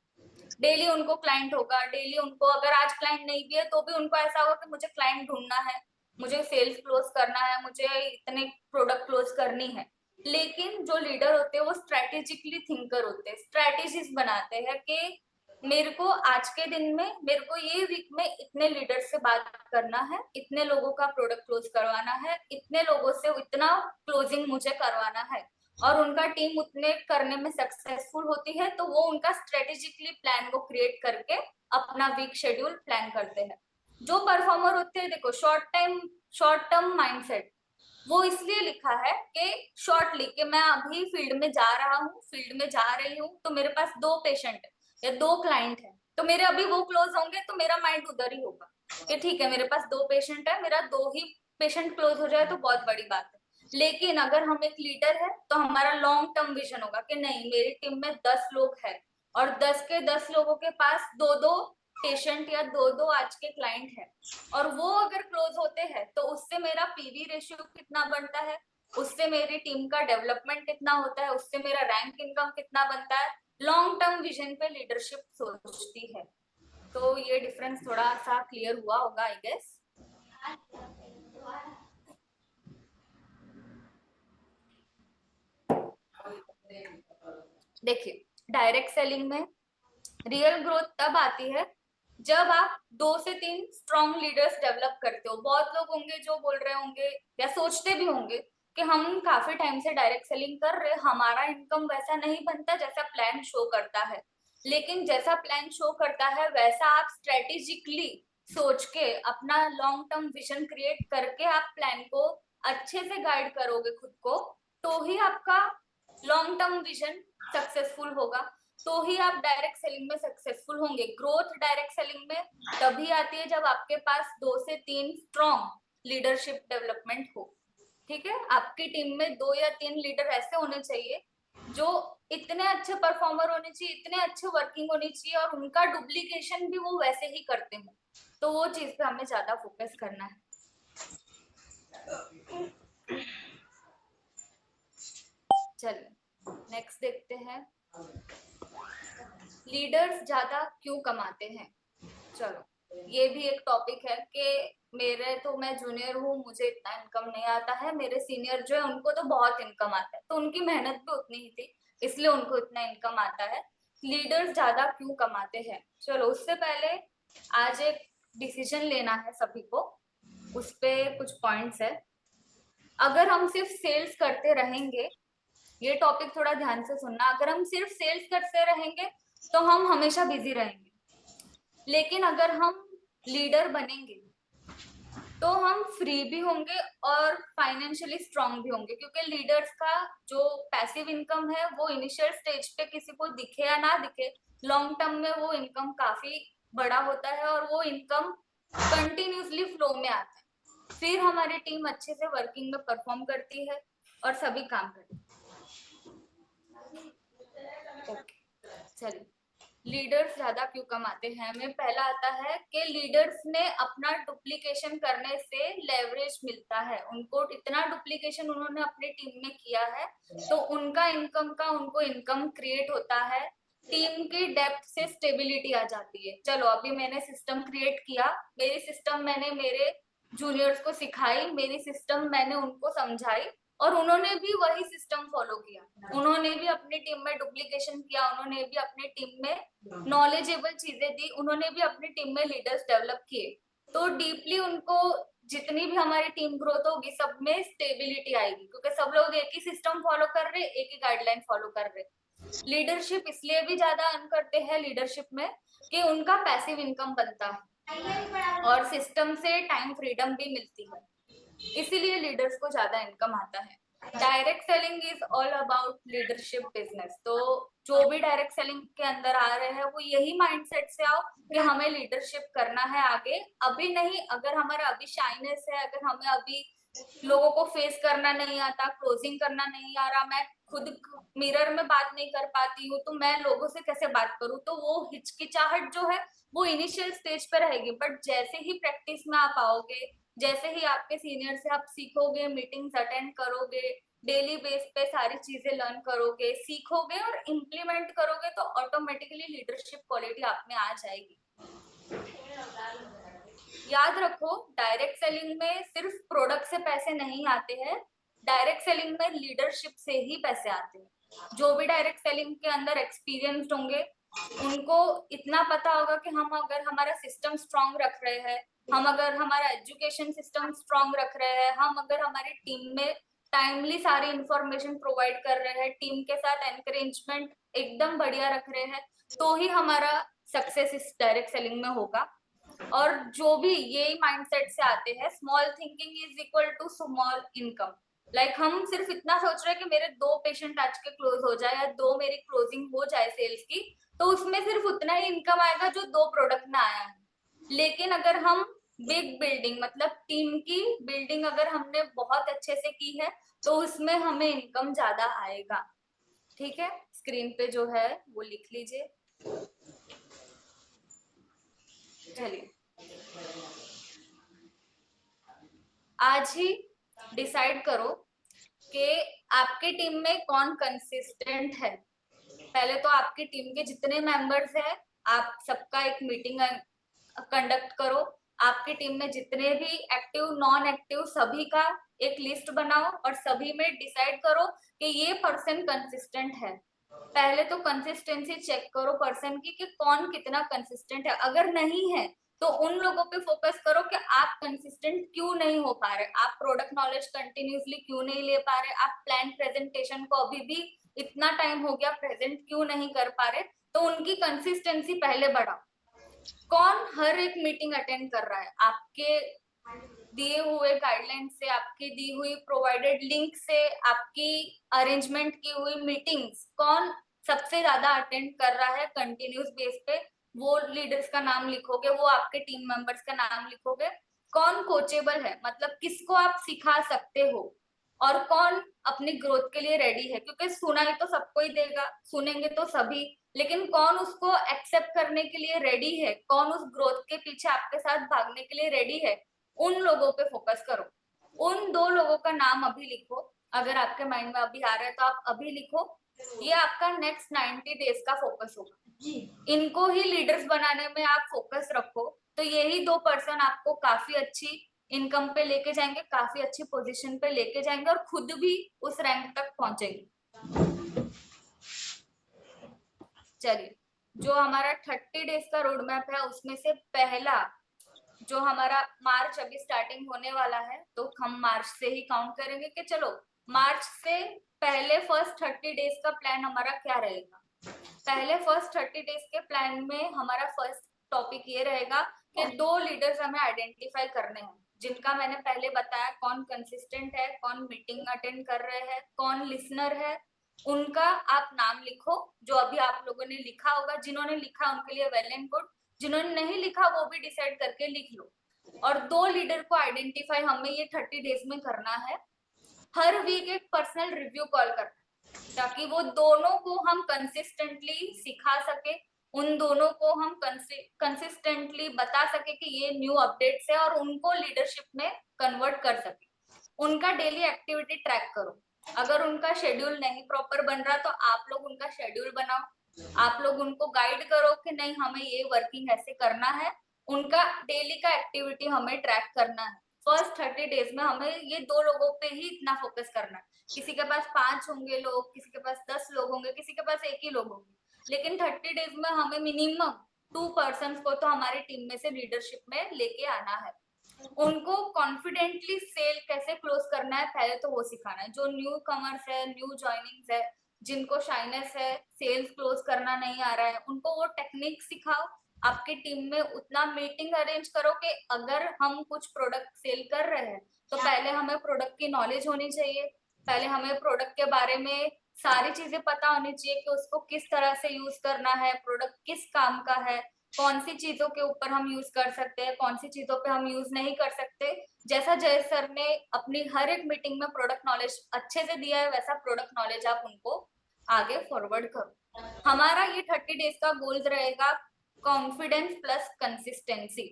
डेली उनको क्लाइंट होगा, डेली उनको अगर आज क्लाइंट नहीं भी है तो भी उनको ऐसा होगा कि मुझे क्लाइंट ढूंढना है, मुझे सेल्स क्लोज करना है, मुझे इतने प्रोडक्ट क्लोज करनी है। लेकिन जो लीडर होते हैं वो स्ट्रेटेजिकली थिंकर होते हैं, स्ट्रेटेजीज बनाते हैं कि मेरे को आज के दिन में, मेरे को ये वीक में इतने लीडर से बात करना है, इतने लोगों का प्रोडक्ट क्लोज करवाना है, इतने लोगों से इतना क्लोजिंग मुझे करवाना है, और उनका टीम उतने करने में सक्सेसफुल होती है तो वो उनका स्ट्रेटेजिकली प्लान वो क्रिएट करके अपना वीक शेड्यूल प्लान करते हैं। जो परफॉर्मर होते हैं, देखो शॉर्ट टर्म माइंडसेट, वो इसलिए लिखा है कि शॉर्टली कि मैं अभी फील्ड में जा रहा हूँ, फील्ड में जा रही हूँ तो मेरे पास 2 पेशेंट है या 2 क्लाइंट है तो मेरे अभी वो क्लोज होंगे तो मेरा माइंड उधर ही होगा कि ठीक है मेरे पास 2 पेशेंट है, मेरा 2 ही पेशेंट क्लोज हो जाए तो बहुत बड़ी बात है। लेकिन अगर हम एक लीडर है तो हमारा लॉन्ग टर्म विजन होगा कि नहीं, मेरी टीम में 10 लोग हैं और 10 के 10 लोगों के पास 2-2 पेशेंट या 2-2 आज के क्लाइंट है, और वो अगर क्लोज होते हैं तो उससे मेरा पीवी रेशियो कितना बनता है, उससे मेरी टीम का डेवलपमेंट कितना होता है, उससे मेरा रैंक इनकम कितना बनता है। लॉन्ग टर्म विजन पे लीडरशिप सोचती है। तो ये डिफरेंस थोड़ा सा क्लियर हुआ होगा आई गेस। देखिए, डायरेक्ट सेलिंग में रियल ग्रोथ तब आती है जब आप 2 से 3 स्ट्रॉन्ग लीडर्स डेवलप करते हो। बहुत लोग होंगे जो बोल रहे होंगे या सोचते भी होंगे कि हम काफी टाइम से डायरेक्ट सेलिंग कर रहे, हमारा इनकम वैसा नहीं बनता जैसा प्लान शो करता है। लेकिन जैसा प्लान शो करता है वैसा आप स्ट्रेटेजिकली सोच के अपना लॉन्ग टर्म विजन क्रिएट करके आप प्लान को अच्छे से गाइड करोगे खुद को, तो ही आपका लॉन्ग टर्म विजन सक्सेसफुल होगा, तो ही आप डायरेक्ट सेलिंग में सक्सेसफुल होंगे। ग्रोथ डायरेक्ट सेलिंग में तभी आती है जब आपके पास 2 से 3 स्ट्रॉन्ग लीडरशिप डेवलपमेंट हो। ठीक है, आपकी टीम में 2 या 3 लीडर ऐसे होने चाहिए इतने अच्छे परफॉर्मर होने चाहिए, इतने अच्छे वर्किंग होनी चाहिए और उनका डुप्लीकेशन भी वो वैसे ही करते हैं। तो वो चीज पे हमें ज्यादा फोकस करना है। चलिए नेक्स्ट देखते हैं, लीडर्स ज्यादा क्यों कमाते हैं। चलो ये भी एक टॉपिक है कि मैं जूनियर हूँ, मुझे इतना इनकम नहीं आता है, मेरे सीनियर जो है उनको तो बहुत इनकम आता है, तो उनकी मेहनत भी उतनी ही थी इसलिए उनको इतना इनकम आता है। लीडर्स ज्यादा क्यों कमाते हैं, चलो उससे पहले आज एक डिसीजन लेना है सभी को, उस पे कुछ पॉइंट्स है। अगर हम सिर्फ सेल्स करते रहेंगे, ये टॉपिक थोड़ा ध्यान से सुनना, अगर हम सिर्फ सेल्स करते रहेंगे तो हम हमेशा बिजी रहेंगे, लेकिन अगर हम लीडर बनेंगे तो हम फ्री भी होंगे और फाइनेंशियली स्ट्रांग भी होंगे, क्योंकि लीडर्स का जो पैसिव इनकम है वो इनिशियल स्टेज पे किसी को दिखे या ना दिखे, लॉन्ग टर्म में वो इनकम काफी बड़ा होता है और वो इनकम कंटिन्यूसली फ्लो में आता है। फिर हमारी टीम अच्छे से वर्किंग में परफॉर्म करती है और सभी काम करते हैं। ओके चलिए, लीडर्स ज्यादा क्यों कमाते हैं, हमें पहला आता है कि लीडर्स ने अपना डुप्लीकेशन करने से लेवरेज मिलता है, उनको इतना डुप्लीकेशन उन्होंने अपनी टीम में किया है तो उनका इनकम का उनको इनकम क्रिएट होता है, टीम की डेप्थ से स्टेबिलिटी आ जाती है। चलो अभी मैंने सिस्टम क्रिएट किया, मेरी सिस्टम मैंने मेरे जूनियर्स को सिखाई, मेरी सिस्टम मैंने उनको समझाई और उन्होंने भी वही सिस्टम फॉलो किया, उन्होंने भी अपनी टीम में डुप्लीकेशन किया, उन्होंने भी अपनी टीम में नॉलेजेबल चीजें दी, उन्होंने भी अपनी टीम में लीडर्स डेवलप किए, तो डीपली उनको जितनी भी हमारी टीम ग्रोथ होगी सब में स्टेबिलिटी आएगी, क्योंकि सब लोग एक ही सिस्टम फॉलो कर रहे, एक ही गाइडलाइन फॉलो कर रहे। लीडरशिप इसलिए भी ज्यादा अर्न करते हैं लीडरशिप में कि उनका पैसिव इनकम बनता है और सिस्टम से टाइम फ्रीडम भी मिलती है, इसीलिए लीडर्स को ज्यादा इनकम आता है। Direct selling is all about leadership business, तो जो भी डायरेक्ट सेलिंग के अंदर आ रहे हैं वो यही माइंडसेट से आओ कि हमें लीडरशिप करना है आगे, अभी नहीं, अगर हमारा अभी शाइनेस है, अगर हमें अभी लोगों को फेस करना नहीं आता, क्लोजिंग करना नहीं आ रहा, मैं खुद मिरर में बात नहीं कर पाती हूँ तो मैं लोगों से कैसे बात करूँ, तो वो हिचकिचाहट जो है वो इनिशियल स्टेज पर रहेगी, बट जैसे ही प्रैक्टिस में आप आओगे, जैसे ही आपके सीनियर से आप सीखोगे, मीटिंग्स अटेंड करोगे, डेली बेस पे सारी चीजें लर्न करोगे, सीखोगे और इम्प्लीमेंट करोगे तो ऑटोमेटिकली लीडरशिप क्वालिटी आप में आ जाएगी। याद रखो डायरेक्ट सेलिंग में सिर्फ प्रोडक्ट से पैसे नहीं आते हैं, डायरेक्ट सेलिंग में लीडरशिप से ही पैसे आते हैं। जो भी डायरेक्ट सेलिंग के अंदर एक्सपीरियंस्ड होंगे उनको इतना पता होगा कि हम अगर हमारा सिस्टम स्ट्रांग रख रहे हैं, हम अगर हमारा एजुकेशन सिस्टम स्ट्रांग रख रहे हैं, हम अगर हमारी टीम में टाइमली सारी इंफॉर्मेशन प्रोवाइड कर रहे हैं, टीम के साथ एनकरेजमेंट एकदम बढ़िया रख रहे हैं, तो ही हमारा सक्सेस इस डायरेक्ट सेलिंग में होगा। और जो भी यही माइंडसेट से आते हैं, small thinking is equal to small income, like हम सिर्फ इतना सोच रहे हैं कि मेरे 2 पेशेंट आज के क्लोज हो जाए या 2 मेरी क्लोजिंग हो जाए सेल्स की, तो उसमें सिर्फ उतना ही इनकम आएगा जो 2 प्रोडक्ट में आया है। लेकिन अगर हम बिग बिल्डिंग मतलब टीम की बिल्डिंग अगर हमने बहुत अच्छे से की है तो उसमें हमें इनकम ज्यादा आएगा। ठीक है, स्क्रीन पे जो है वो लिख लीजिए। चलिए आज ही डिसाइड करो कि आपकी टीम में कौन कंसिस्टेंट है। पहले तो आपकी टीम के जितने मेंबर्स हैं आप सबका एक मीटिंग कंडक्ट करो, आपकी टीम में जितने भी एक्टिव नॉन एक्टिव सभी का एक लिस्ट बनाओ और सभी में डिसाइड करो कि ये पर्सन कंसिस्टेंट है। पहले तो कंसिस्टेंसी चेक करो पर्सन की कि कौन कितना कंसिस्टेंट है, अगर नहीं है तो उन लोगों पे फोकस करो कि आप कंसिस्टेंट क्यों नहीं हो पा रहे, आप प्रोडक्ट नॉलेज कंटिन्यूसली क्यों नहीं ले पा रहे, आप प्लान प्रेजेंटेशन को अभी भी इतना टाइम हो गया प्रेजेंट क्यों नहीं कर पा रहे, तो उनकी कंसिस्टेंसी पहले बढ़ाओ। कौन हर एक मीटिंग अटेंड कर रहा है, आपके दिए हुए गाइडलाइन से, आपकी दी हुई प्रोवाइडेड लिंक से, आपकी अरेंजमेंट की हुई मीटिंग्स कौन सबसे ज्यादा अटेंड कर रहा है कंटिन्यूस बेस पे, वो लीडर्स का नाम लिखोगे, वो आपके टीम मेंबर्स का नाम लिखोगे। कौन कोचेबल है, मतलब किसको आप सिखा सकते हो, और कौन अपनी ग्रोथ के लिए रेडी है, क्योंकि सुनाई तो सबको ही देगा, सुनेंगे तो सभी, लेकिन कौन उसको एक्सेप्ट करने के लिए रेडी है, कौन उस ग्रोथ के पीछे आपके साथ भागने के लिए रेडी है, उन लोगों पे फोकस करो। उन 2 लोगों का नाम अभी लिखो, अगर आपके माइंड में अभी आ रहा है तो आप अभी लिखो। ये आपका नेक्स्ट 90 डेज का फोकस होगा। इनको ही लीडर्स बनाने में आप फोकस रखो, तो यही 2 पर्सन आपको काफी अच्छी इनकम पे लेके जाएंगे, काफी अच्छी पोजीशन पे लेके जाएंगे और खुद भी उस रैंक तक पहुंचेंगे। चलिए, जो हमारा 30 डेज का रोड मैप है उसमें से पहला जो हमारा मार्च अभी स्टार्टिंग होने वाला है, तो हम मार्च से ही काउंट करेंगे कि चलो मार्च से पहले फर्स्ट 30 डेज का प्लान हमारा क्या रहेगा। पहले फर्स्ट 30 डेज के प्लान में हमारा फर्स्ट टॉपिक ये रहेगा कि 2 लीडर्स हमें आइडेंटिफाई करने हैं, जिनका मैंने पहले बताया कौन कंसिस्टेंट है, कौन मीटिंग अटेंड कर रहे हैं, कौन लिसनर है। उनका आप नाम लिखो, जो अभी आप लोगों ने लिखा होगा, जिन्होंने लिखा उनके लिए वेल एंड गुड, जिन्होंने नहीं लिखा वो भी डिसाइड करके लिख लो। और 2 लीडर को आइडेंटिफाई हमें ये 30 डेज में करना है। हर वीक एक पर्सनल रिव्यू कॉल करना है, ताकि वो दोनों को हम कंसिस्टेंटली सिखा सके, उन दोनों को हम कंसिस्टेंटली बता सके कि ये न्यू अपडेट्स है और उनको लीडरशिप में कन्वर्ट कर सके। उनका डेली एक्टिविटी ट्रैक करो। अगर उनका शेड्यूल नहीं प्रॉपर बन रहा तो आप लोग उनका शेड्यूल बनाओ, आप लोग उनको गाइड करो कि नहीं हमें ये वर्किंग ऐसे करना है। उनका डेली का एक्टिविटी हमें ट्रैक करना है। फर्स्ट 30 डेज में हमें ये 2 लोगों पे ही इतना फोकस करना है। किसी के पास 5 होंगे लोग, किसी के पास 10 लोग होंगे, किसी के पास 1 ही लोग होंगे, लेकिन 30 डेज में हमें मिनिमम 2 पर्सन को तो हमारी टीम में से लीडरशिप में लेके आना है। उनको कॉन्फिडेंटली सेल कैसे क्लोज करना है पहले तो वो सिखाना है। जो न्यू कमर्स है, न्यू ज्वाइनिंग्स है, जिनको शाइनेस है, सेल्स क्लोज करना नहीं आ रहा है, उनको वो टेक्निक सिखाओ। आपकी टीम में उतना मीटिंग अरेंज करो कि अगर हम कुछ प्रोडक्ट सेल कर रहे हैं तो पहले हमें प्रोडक्ट की नॉलेज होनी चाहिए, पहले हमें प्रोडक्ट के बारे में सारी चीजें पता होनी चाहिए कि उसको किस तरह से यूज करना है, प्रोडक्ट किस काम का है, कौन सी चीजों के ऊपर हम यूज कर सकते हैं, कौन सी चीजों पे हम यूज नहीं कर सकते। जैसा जय सर ने अपनी हर एक मीटिंग में प्रोडक्ट नॉलेज अच्छे से दिया है, वैसा प्रोडक्ट नॉलेज आप उनको आगे फॉरवर्ड करो। हमारा ये 30 डेज का गोल रहेगा कॉन्फिडेंस प्लस कंसिस्टेंसी।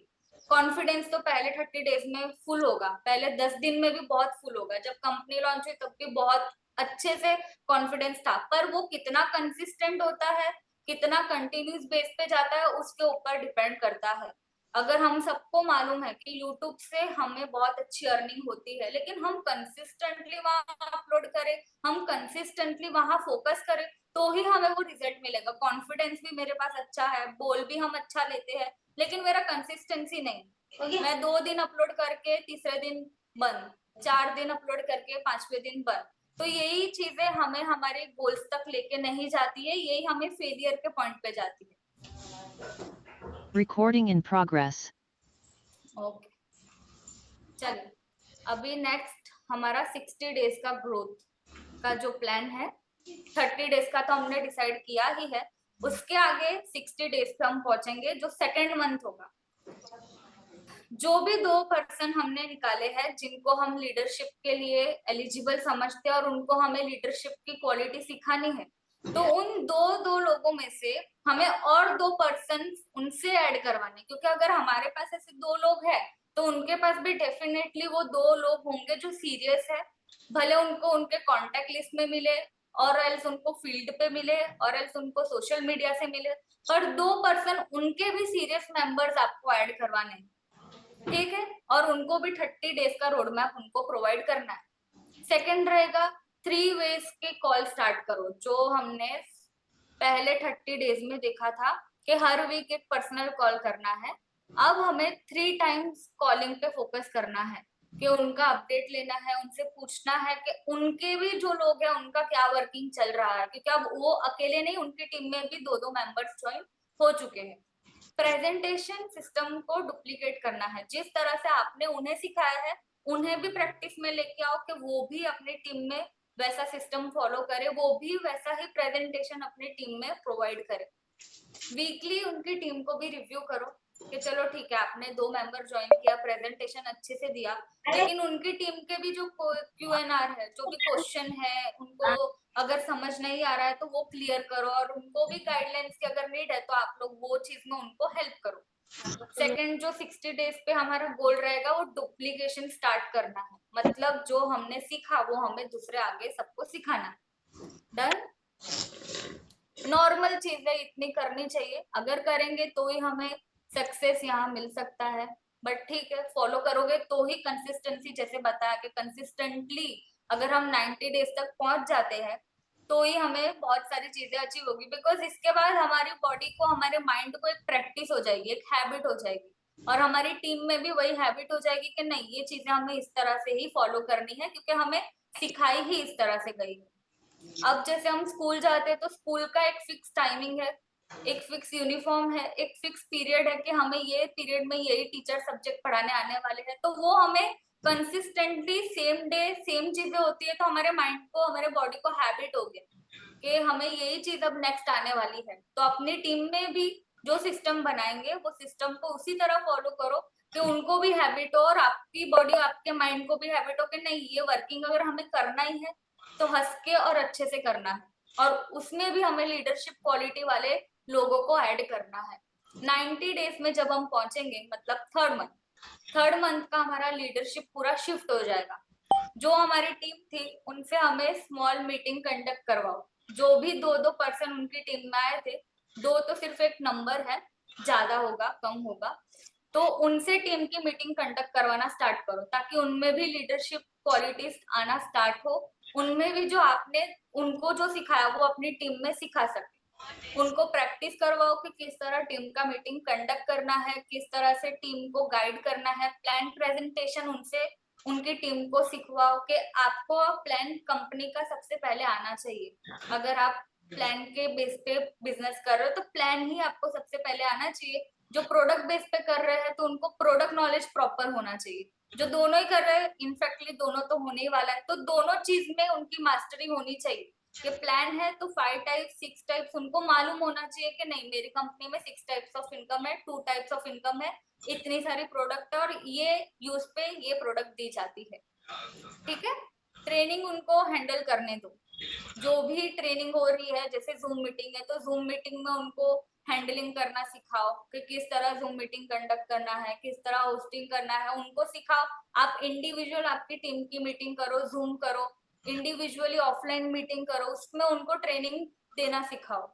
कॉन्फिडेंस तो पहले 30 डेज में फुल होगा, पहले 10 दिन में भी बहुत फुल होगा। जब कंपनी लॉन्च हुई तब भी बहुत अच्छे से कॉन्फिडेंस था, पर वो कितना कंसिस्टेंट होता है, कितना कंटिन्यूस बेस पे जाता है, उसके ऊपर डिपेंड करता है। अगर हम सबको मालूम है कि YouTube से हमें बहुत अच्छी अर्निंग होती है, लेकिन हम कंसिस्टेंटली वहां अपलोड करें, हम कंसिस्टेंटली वहां फोकस करें, तो ही हमें वो रिजल्ट मिलेगा। कॉन्फिडेंस भी मेरे पास अच्छा है, बोल भी हम अच्छा लेते हैं, लेकिन मेरा कंसिस्टेंसी नहीं। मैं 2 दिन अपलोड करके तीसरे दिन बंद, 4 दिन अपलोड करके 5वें दिन बंद। तो यही चीजें हमें हमारे गोल्स तक लेके नहीं जाती है, यही हमें फेलियर के पॉइंट पे जाती है। Recording in progress. ओके, चलिए अभी नेक्स्ट हमारा 60 डेज का ग्रोथ का जो प्लान है, 30 डेज का तो हमने डिसाइड किया ही है, उसके आगे 60 डेज पे हम पहुंचेंगे जो सेकेंड मंथ होगा। जो भी 2 पर्सन हमने निकाले हैं जिनको हम लीडरशिप के लिए एलिजिबल समझते हैं और उनको हमें लीडरशिप की क्वालिटी सिखानी है, तो उन दो लोगों में से हमें और 2 पर्सन उनसे ऐड करवाने, क्योंकि अगर हमारे पास ऐसे 2 लोग हैं तो उनके पास भी डेफिनेटली वो 2 लोग होंगे जो सीरियस है। भले उनको उनके कॉन्टेक्ट लिस्ट में मिले और एल्स उनको फील्ड पे मिले और एल्स उनको सोशल मीडिया से मिले, पर 2 पर्सन उनके भी सीरियस मेंबर्स आपको ऐड करवाने हैं, ठीक है, और उनको भी 30 डेज का रोड मैप उनको प्रोवाइड करना है। सेकंड रहेगा 3 वेज के कॉल स्टार्ट करो, जो हमने पहले 30 डेज में देखा था कि हर वीक एक पर्सनल कॉल करना है। अब हमें 3 टाइम्स कॉलिंग पे फोकस करना है कि उनका अपडेट लेना है, उनसे पूछना है कि उनके भी जो लोग हैं उनका क्या वर्किंग चल रहा है, क्योंकि अब वो अकेले नहीं, उनकी टीम में भी 2 मेंबर्स ज्वाइन हो चुके हैं। प्रेजेंटेशन सिस्टम को डुप्लीकेट करना है, जिस तरह से आपने उन्हें सिखाया है उन्हें भी प्रैक्टिस में लेके आओ कि वो भी अपनी टीम में वैसा सिस्टम फॉलो करे, वो भी वैसा ही प्रेजेंटेशन अपनी टीम में प्रोवाइड करे। वीकली उनकी टीम को भी रिव्यू करो कि चलो ठीक है, आपने 2 मेंबर ज्वाइन किया, प्रेजेंटेशन अच्छे से दिया, लेकिन उनकी टीम के भी जो Q&R है, जो भी क्वेश्चन है, उनको अगर समझ नहीं आ रहा है तो वो क्लियर करो, और उनको भी गाइडलाइंस की अगर नीड है तो आप लोग वो चीज में उनको हेल्प करो। सेकंड, जो 60 डेज पे हमारा गोल रहेगा वो डुप्लीकेशन स्टार्ट करना है, मतलब जो हमने सीखा वो हमें दूसरे आगे सबको सिखाना। डन। नॉर्मल चीजें इतनी करनी चाहिए, अगर करेंगे तो ही हमें सक्सेस यहाँ मिल सकता है। बट ठीक है, फॉलो करोगे तो ही कंसिस्टेंसी, जैसे बताया कि कंसिस्टेंटली अगर हम 90 डेज तक पहुंच जाते हैं तो ही हमें बहुत सारी चीजें अचीव होगी, बिकॉज इसके बाद हमारी बॉडी को, हमारे माइंड को एक प्रैक्टिस हो जाएगी, एक हैबिट हो जाएगी, और हमारी टीम में भी वही हैबिट हो जाएगी कि नहीं, ये चीजें हमें इस तरह से ही फॉलो करनी है, क्योंकि हमें सिखाई ही इस तरह से गई है। अब जैसे हम स्कूल जाते हैं तो स्कूल का एक फिक्स टाइमिंग है, एक फिक्स यूनिफॉर्म है, एक फिक्स पीरियड है कि हमें ये पीरियड में यही टीचर सब्जेक्ट पढ़ाने आने वाले हैं, तो वो हमें कंसिस्टेंटली सेम डे सेम चीजें होती है, तो हमारे माइंड को, हमारे बॉडी को हैबिट हो गया कि हमें यही चीज अब नेक्स्ट आने वाली है। तो अपनी टीम में भी जो सिस्टम बनाएंगे वो सिस्टम को उसी तरह फॉलो करो कि उनको भी हैबिट हो, और आपकी बॉडी, आपके माइंड को भी हैबिट हो कि नहीं, ये वर्किंग अगर हमें करना ही है तो हंस के और अच्छे से करना है, और उसमें भी हमें लीडरशिप क्वालिटी वाले लोगों को ऐड करना है। 90 डेज में जब हम पहुंचेंगे, मतलब थर्ड मंथ का हमारा लीडरशिप पूरा शिफ्ट हो जाएगा। जो हमारी टीम थी उनसे हमें स्मॉल मीटिंग कंडक्ट करवाओ, जो भी 2-2 पर्सन उनकी टीम में आए थे, 2 तो सिर्फ एक नंबर है, ज्यादा होगा कम होगा, तो उनसे टीम की मीटिंग कंडक्ट करवाना स्टार्ट करो, ताकि उनमें भी लीडरशिप क्वालिटीज आना स्टार्ट हो, उनमें भी जो आपने उनको जो सिखाया वो अपनी टीम में सिखा सके। उनको प्रैक्टिस करवाओ कि किस तरह टीम का मीटिंग कंडक्ट करना है, किस तरह से टीम को गाइड करना है। प्लान प्रेजेंटेशन उनसे, उनकी टीम को सिखवाओ कि आपको प्लान कंपनी का सबसे पहले आना चाहिए। अगर आप प्लान के बेस पे बिजनेस कर रहे हो तो प्लान ही आपको सबसे पहले आना चाहिए। जो प्रोडक्ट बेस पे कर रहे हैं तो उनको प्रोडक्ट नॉलेज प्रॉपर होना चाहिए। जो दोनों ही कर रहे हैं, इनफैक्टली दोनों तो होने ही वाला है, तो दोनों चीज में उनकी मास्टरी होनी चाहिए। ये प्लान है तो 5 टाइप्स 6 टाइप्स उनको मालूम होना चाहिए कि नहीं, मेरी कंपनी में 6 टाइप्स ऑफ इनकम है, 2 टाइप्स ऑफ इनकम है, इतनी सारी प्रोडक्ट है, और ये यूज पे ये प्रोडक्ट दी जाती है। ठीक है, ट्रेनिंग उनको हैंडल करने दो। जो भी ट्रेनिंग हो रही है, जैसे जूम मीटिंग है तो जूम मीटिंग में उनको हैंडलिंग करना सिखाओ कि किस तरह जूम मीटिंग कंडक्ट करना है, किस तरह होस्टिंग करना है, उनको सिखाओ। आप इंडिविजुअल आपकी टीम की मीटिंग करो, जूम करो, इंडिविजुअली ऑफलाइन मीटिंग करो, उसमें उनको ट्रेनिंग देना सिखाओ।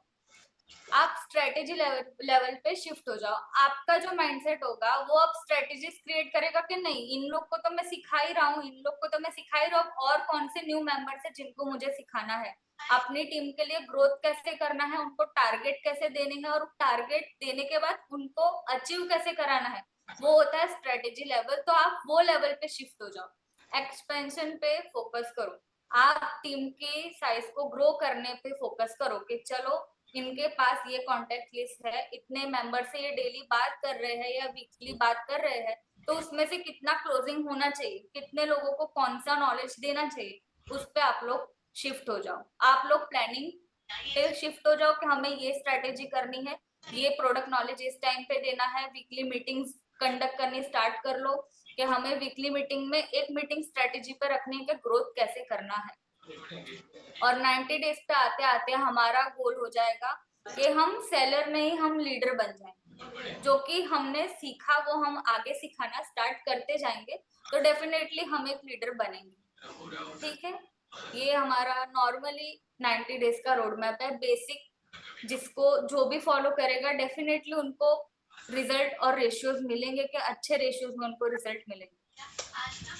आप स्ट्रेटेजी लेवल पे शिफ्ट हो जाओ। आपका जो माइंडसेट होगा वो अब स्ट्रेटेजीज क्रिएट करेगा कि नहीं, इन लोग को तो मैं सिखा ही रहा हूँ, इन लोग को तो मैं सिखा ही रहा हूँ, और कौन से न्यू मेंबर्स है जिनको मुझे सिखाना है। अपनी टीम के लिए ग्रोथ कैसे करना है, उनको टारगेट कैसे देने हैं, और टारगेट देने के बाद उनको अचीव कैसे कराना है, वो होता है स्ट्रेटेजी लेवल। तो आप वो लेवल पे शिफ्ट हो जाओ। एक्सपेंशन पे फोकस करो, आप टीम की साइज को ग्रो करने पे फोकस करो कि चलो इनके पास ये कॉन्टेक्ट लिस्ट है, इतने मेंबर से ये डेली बात कर रहे हैं या वीकली बात कर रहे हैं, तो उसमें से कितना क्लोजिंग होना चाहिए, कितने लोगों को कौन सा नॉलेज देना चाहिए, उस पे आप लोग शिफ्ट हो जाओ। आप लोग प्लानिंग पे शिफ्ट हो जाओ कि हमें ये स्ट्रेटेजी करनी है, ये प्रोडक्ट नॉलेज इस टाइम पे देना है, वीकली मीटिंग्स कंडक्ट करनी स्टार्ट कर लो कि हमें वीकली मीटिंग में एक मीटिंग स्ट्रेटेजी पे रखनी है कि ग्रोथ कैसे करना है। और 90 डेज पे आते आते हमारा गोल हो जाएगा कि हम सेलर नहीं, हम लीडर बन जाएंगे। जो कि हमने सीखा वो हम आगे सिखाना स्टार्ट करते जाएंगे, तो डेफिनेटली हम एक लीडर बनेंगे। ठीक है, ये हमारा नॉर्मली 90 डेज का रोड मैप है बेसिक, जिसको जो भी फॉलो करेगा डेफिनेटली उनको रिजल्ट और रेशियोज मिलेंगे, कि अच्छे रेशियोज में उनको रिजल्ट मिलेंगे।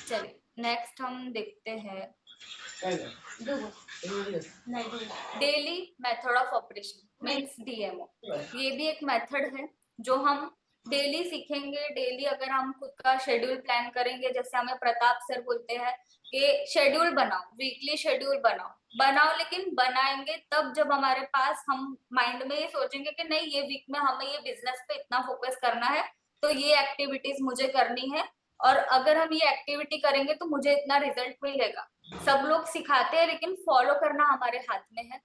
चलिए नेक्स्ट हम देखते हैं daily method of operation means DMO। ये भी एक मेथड है जो हम डेली सीखेंगे। डेली अगर हम खुद का शेड्यूल प्लान करेंगे, जैसे हमें प्रताप सर बोलते हैं कि शेड्यूल बनाओ, वीकली शेड्यूल बनाओ, लेकिन बनाएंगे तब जब हमारे पास, हम माइंड में ये सोचेंगे कि नहीं, ये वीक में हमें ये बिजनेस पे इतना फोकस करना है, तो ये एक्टिविटीज मुझे करनी है, और अगर हम ये एक्टिविटी करेंगे तो मुझे इतना रिजल्ट मिलेगा। सब लोग सिखाते हैं लेकिन फॉलो करना हमारे हाथ में है,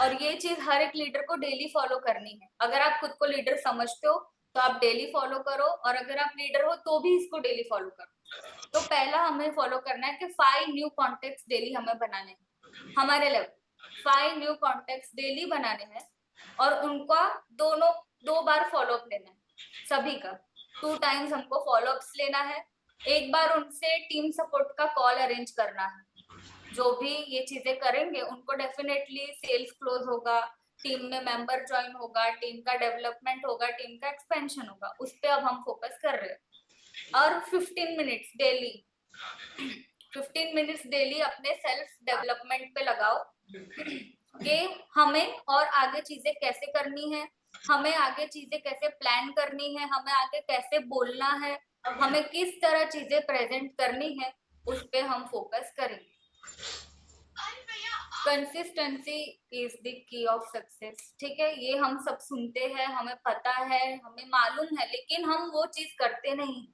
और ये चीज हर एक लीडर को डेली फॉलो करनी है। अगर आप खुद को लीडर समझते हो तो आप डेली फॉलो करो, और अगर आप लीडर हो तो भी इसको डेली फॉलो करो। तो पहला हमें फॉलो करना है कि 5 न्यू कॉन्टेक्ट डेली हमें बनाने हैं, हमारे लेवल 5 न्यू कॉन्टेक्ट डेली बनाने हैं, और उनका दो बार फॉलोअप लेना है सभी का। 2 टाइम्स हमको फॉलोअप्स लेना है। एक बार उनसे टीम सपोर्ट का कॉल अरेंज करना है। जो भी ये चीजें करेंगे उनको डेफिनेटली सेल्स क्लोज होगा, टीम में मेंबर ज्वाइन होगा, टीम का डेवलपमेंट होगा, टीम का एक्सपेंशन होगा, उस पे अब हम फोकस कर रहे हैं। और 15 मिनट्स डेली 15 मिनट्स डेली अपने सेल्फ डेवलपमेंट पे लगाओ कि हमें और आगे चीजें कैसे करनी है, हमें आगे चीजें कैसे प्लान करनी है, हमें आगे कैसे बोलना है, हमें किस तरह चीजें प्रेजेंट करनी है, उस पे हम फोकस करेंगे। Consistency is the key of success. ठीक है, ये हम सब सुनते हैं, हमें पता है, हमें मालूम है, लेकिन हम वो चीज करते नहीं।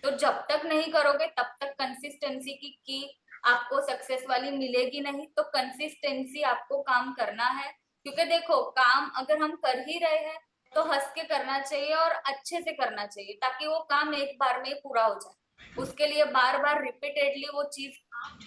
तो जब तक नहीं करोगे तब तक कंसिस्टेंसी की आपको सक्सेस वाली मिलेगी नहीं। तो कंसिस्टेंसी आपको काम करना है, क्योंकि देखो काम अगर हम कर ही रहे हैं तो हंस के करना चाहिए और अच्छे से करना चाहिए, ताकि वो काम एक बार में पूरा हो जाए। उसके लिए बार बार रिपीटेडली वो चीज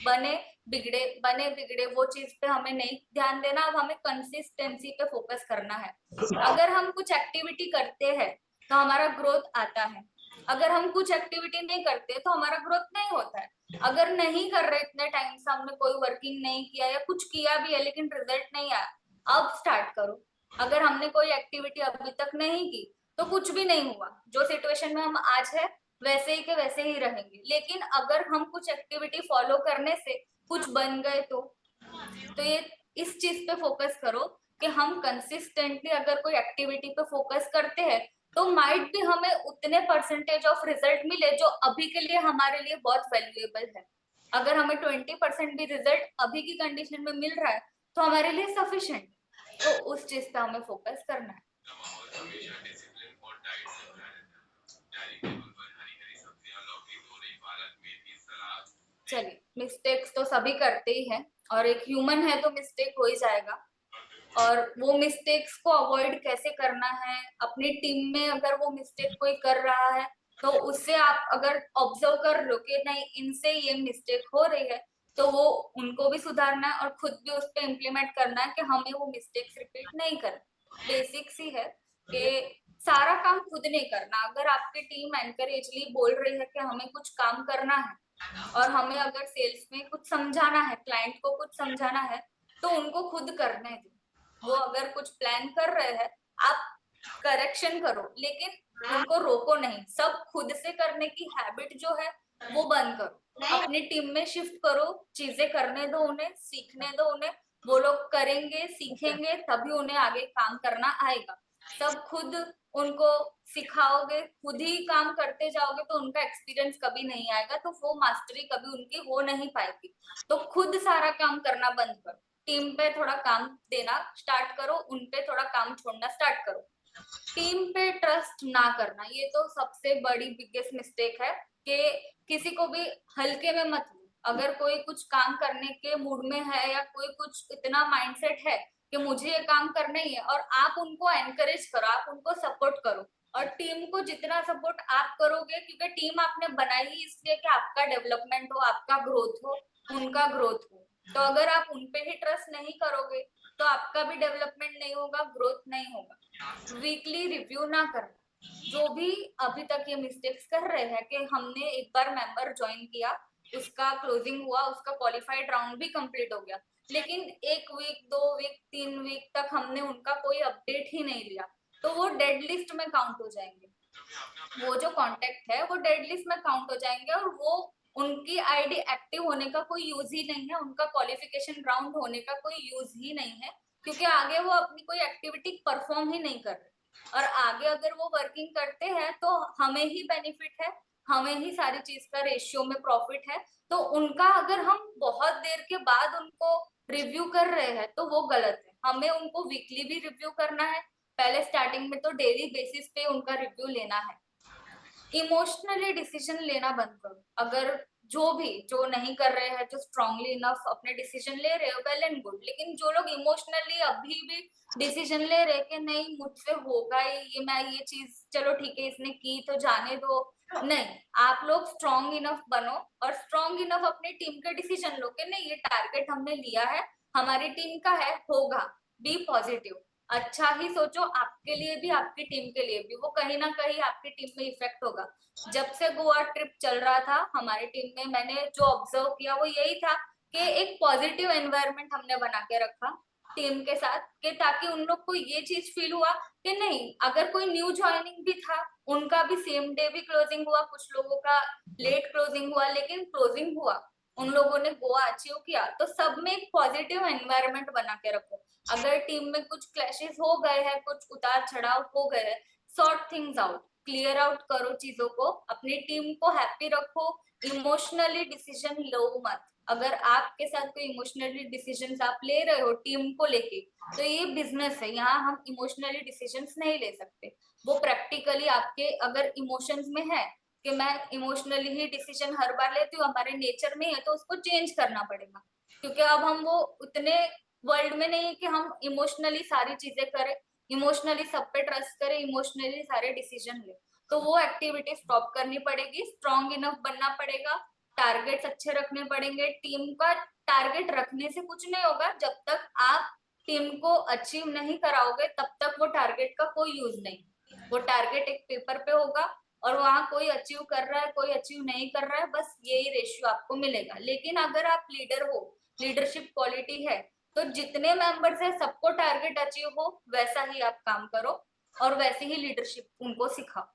बने बिगड़े वो चीज पे हमें नहीं ध्यान देना। अब हमें कंसिस्टेंसी पे फोकस करना है। अगर हम कुछ एक्टिविटी करते हैं तो हमारा ग्रोथ आता है, अगर हम कुछ एक्टिविटी नहीं करते तो हमारा ग्रोथ नहीं होता है। अगर नहीं कर रहे इतने टाइम से, हमने कोई वर्किंग नहीं किया या कुछ किया भी है लेकिन रिजल्ट नहीं आया, अब स्टार्ट करो। अगर हमने कोई एक्टिविटी अभी तक नहीं की तो कुछ भी नहीं हुआ, जो सिचुएशन में हम आज है वैसे ही के वैसे ही रहेंगे। लेकिन अगर हम कुछ एक्टिविटी फॉलो करने से कुछ बन गए तो ये इस चीज पे फोकस करो कि हम कंसिस्टेंटली अगर कोई एक्टिविटी पे फोकस करते हैं तो माइट भी हमें उतने परसेंटेज ऑफ रिजल्ट मिले जो अभी के लिए हमारे लिए बहुत वैल्यूएबल है। अगर हमें 20% भी रिजल्ट अभी की कंडीशन में मिल रहा है तो हमारे लिए सफिशिएंट। तो उस चीज पे हमें फोकस करना है। चलिए, मिस्टेक्स तो सभी करते ही हैं, और एक ह्यूमन है तो मिस्टेक हो ही जाएगा। और वो मिस्टेक्स को अवॉइड कैसे करना है, अपनी टीम में अगर वो मिस्टेक कोई कर रहा है तो उससे आप अगर ऑब्जर्व कर लो कि नहीं इनसे ये मिस्टेक हो रही है, तो वो उनको भी सुधारना है और खुद भी उस पर इम्प्लीमेंट करना है कि हमें वो मिस्टेक्स रिपीट नहीं करना। बेसिक्स ही है कि सारा काम खुद नहीं करना। अगर आपकी टीम एनकरेजली बोल रही है कि हमें कुछ काम करना है और हमें अगर सेल्स में कुछ समझाना है, क्लाइंट को कुछ समझाना है, तो उनको खुद करने दो। वो अगर कुछ प्लान कर रहे हैं आप करेक्शन करो, लेकिन उनको रोको नहीं। सब खुद से करने की हैबिट जो है वो बंद करो, अपनी टीम में शिफ्ट करो, चीजें करने दो उन्हें, सीखने दो उन्हें। वो लोग करेंगे सीखेंगे तभी उन्हें आगे काम करना आएगा। सब खुद उनको सिखाओगे, खुद ही काम करते जाओगे तो उनका एक्सपीरियंस कभी नहीं आएगा, तो वो मास्टरी कभी उनकी हो नहीं पाएगी। तो खुद सारा काम करना बंद करो, टीम पे थोड़ा काम देना स्टार्ट करो, उन पे थोड़ा काम छोड़ना स्टार्ट करो। टीम पे ट्रस्ट ना करना, ये तो सबसे बड़ी बिगेस्ट मिस्टेक है कि किसी को भी हल्के में मत लो। अगर कोई कुछ काम करने के मूड में है या कोई कुछ इतना माइंडसेट है कि मुझे ये काम करना ही है, और आप उनको एनकरेज करो, आप उनको सपोर्ट करो। और टीम को जितना सपोर्ट आप करोगे, क्योंकि टीम आपने बनाई ही इसलिए कि आपका डेवलपमेंट हो, आपका ग्रोथ हो, उनका ग्रोथ हो। तो अगर आप उन पे ही ट्रस्ट नहीं करोगे तो आपका भी डेवलपमेंट नहीं होगा, ग्रोथ नहीं होगा। वीकली रिव्यू ना करना। जो भी अभी तक ये मिस्टेक्स कर रहे हैं कि हमने एक बार मेंबर ज्वाइन किया, उसका क्लोजिंग हुआ, उसका क्वालिफाइड राउंड भी कंप्लीट हो गया, लेकिन 1 वीक 2 वीक 3 वीक तक हमने उनका कोई अपडेट ही नहीं लिया, तो वो डेड लिस्ट में काउंट हो जाएंगे। वो जो कॉन्टेक्ट है वो डेड लिस्ट में काउंट हो जाएंगे, और वो उनकी आईडी एक्टिव होने का कोई यूज ही नहीं है, उनका क्वालिफिकेशन राउंड होने का कोई यूज ही नहीं है, क्योंकि आगे वो अपनी कोई एक्टिविटी परफॉर्म ही नहीं कर रहे। और आगे अगर वो वर्किंग करते हैं तो हमें ही बेनिफिट है, हमें ही सारी चीज का रेशियो में प्रॉफिट है। तो उनका अगर हम बहुत देर के बाद उनको रिव्यू कर रहे हैं तो वो गलत है। हमें उनको वीकली भी रिव्यू करना है, पहले स्टार्टिंग में तो डेली बेसिस पे उनका रिव्यू लेना है। इमोशनली डिसीजन लेना बंद करो। अगर जो नहीं कर रहे हैं, जो स्ट्रांगली इनफ अपने डिसीजन ले रहे हो, वेल एंड गुड। लेकिन जो लोग इमोशनली अभी भी डिसीजन ले रहे कि नहीं मुझसे होगा ही ये, मैं ये चीज चलो ठीक है इसने की तो जाने दो, नहीं, आप लोग स्ट्रांग इनफ बनो और स्ट्रांग इनफ अपनी टीम के डिसीजन लो कि नहीं ये टारगेट हमने लिया है, हमारी टीम का है, होगा। बी पॉजिटिव, अच्छा ही सोचो, आपके लिए भी आपकी टीम के लिए भी, वो कहीं ना कहीं आपकी टीम में इफेक्ट होगा। जब से गोवा ट्रिप चल रहा था हमारी टीम में, मैंने जो ऑब्जर्व किया वो यही था कि एक पॉजिटिव एनवायरनमेंट हमने बना के रखा टीम के साथ, कि ताकि उन लोग को ये चीज फील हुआ कि नहीं, अगर कोई न्यू ज्वाइनिंग भी था उनका भी सेम डे भी क्लोजिंग हुआ, कुछ लोगों का लेट क्लोजिंग हुआ लेकिन क्लोजिंग हुआ, उन लोगों ने गोवा अचीव किया। तो सब में एक पॉजिटिव एनवायरनमेंट बना के रखो। अगर टीम में कुछ क्लैशेस हो गए हैं, कुछ उतार चढ़ाव हो गए हैं, sort things out, clear out करो चीजों को, अपनी टीम को हैप्पी रखो, इमोशनली डिसीजन लो मत। अगर आपके साथ कोई इमोशनली डिसीजन आप ले रहे हो टीम को लेके, तो ये बिजनेस है, यहाँ हम इमोशनली डिसीजन नहीं ले सकते। वो प्रैक्टिकली आपके अगर इमोशंस में है कि मैं इमोशनली ही डिसीजन हर बार लेती हूँ, हमारे नेचर में है, तो उसको चेंज करना पड़ेगा। क्योंकि अब हम वो उतने वर्ल्ड में नहीं है कि हम इमोशनली सारी चीजें करें, इमोशनली सब पे ट्रस्ट करें, इमोशनली सारे डिसीजन ले। तो वो एक्टिविटी स्टॉप करनी पड़ेगी, स्ट्रॉन्ग इनफ बनना पड़ेगा, टारगेट्स अच्छे रखने पड़ेंगे। टीम का टारगेट रखने से कुछ नहीं होगा, जब तक आप टीम को अचीव नहीं कराओगे तब तक वो टारगेट का कोई यूज नहीं। वो टारगेट एक पेपर पे होगा और वहां कोई अचीव कर रहा है कोई अचीव नहीं कर रहा है, बस यही रेशियो आपको मिलेगा। लेकिन अगर आप लीडर हो, लीडरशिप क्वालिटी है, तो जितने मेंबर्स है सबको टारगेट अचीव हो वैसा ही आप काम करो और वैसे ही लीडरशिप उनको सिखाओ।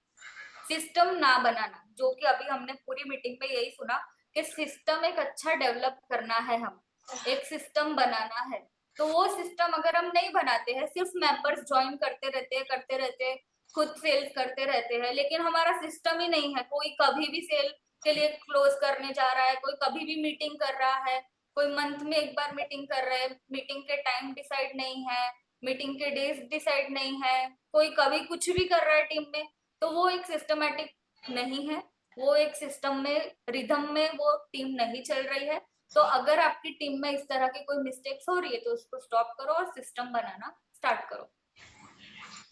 सिस्टम ना बनाना, जो कि अभी हमने पूरी मीटिंग में यही सुना कि सिस्टम एक अच्छा डेवलप करना है, हम एक सिस्टम बनाना है। तो वो सिस्टम अगर हम नहीं बनाते हैं, सिर्फ मेंबर्स ज्वाइन करते रहते हैं, खुद सेल्स करते रहते हैं, लेकिन हमारा सिस्टम ही नहीं है, कोई कभी भी सेल के लिए क्लोज करने जा रहा है, कोई कभी भी मीटिंग कर रहा है, कोई मंथ में एक बार मीटिंग कर रहे हैं, मीटिंग के टाइम डिसाइड नहीं है, मीटिंग के डेज डिसाइड नहीं है, कोई कभी कुछ भी कर रहा है टीम में, तो वो एक सिस्टमेटिक नहीं है, वो एक सिस्टम में रिदम में वो टीम नहीं चल रही है। तो अगर आपकी टीम में इस तरह की कोई मिस्टेक्स हो रही है तो उसको स्टॉप करो और सिस्टम बनाना स्टार्ट करो।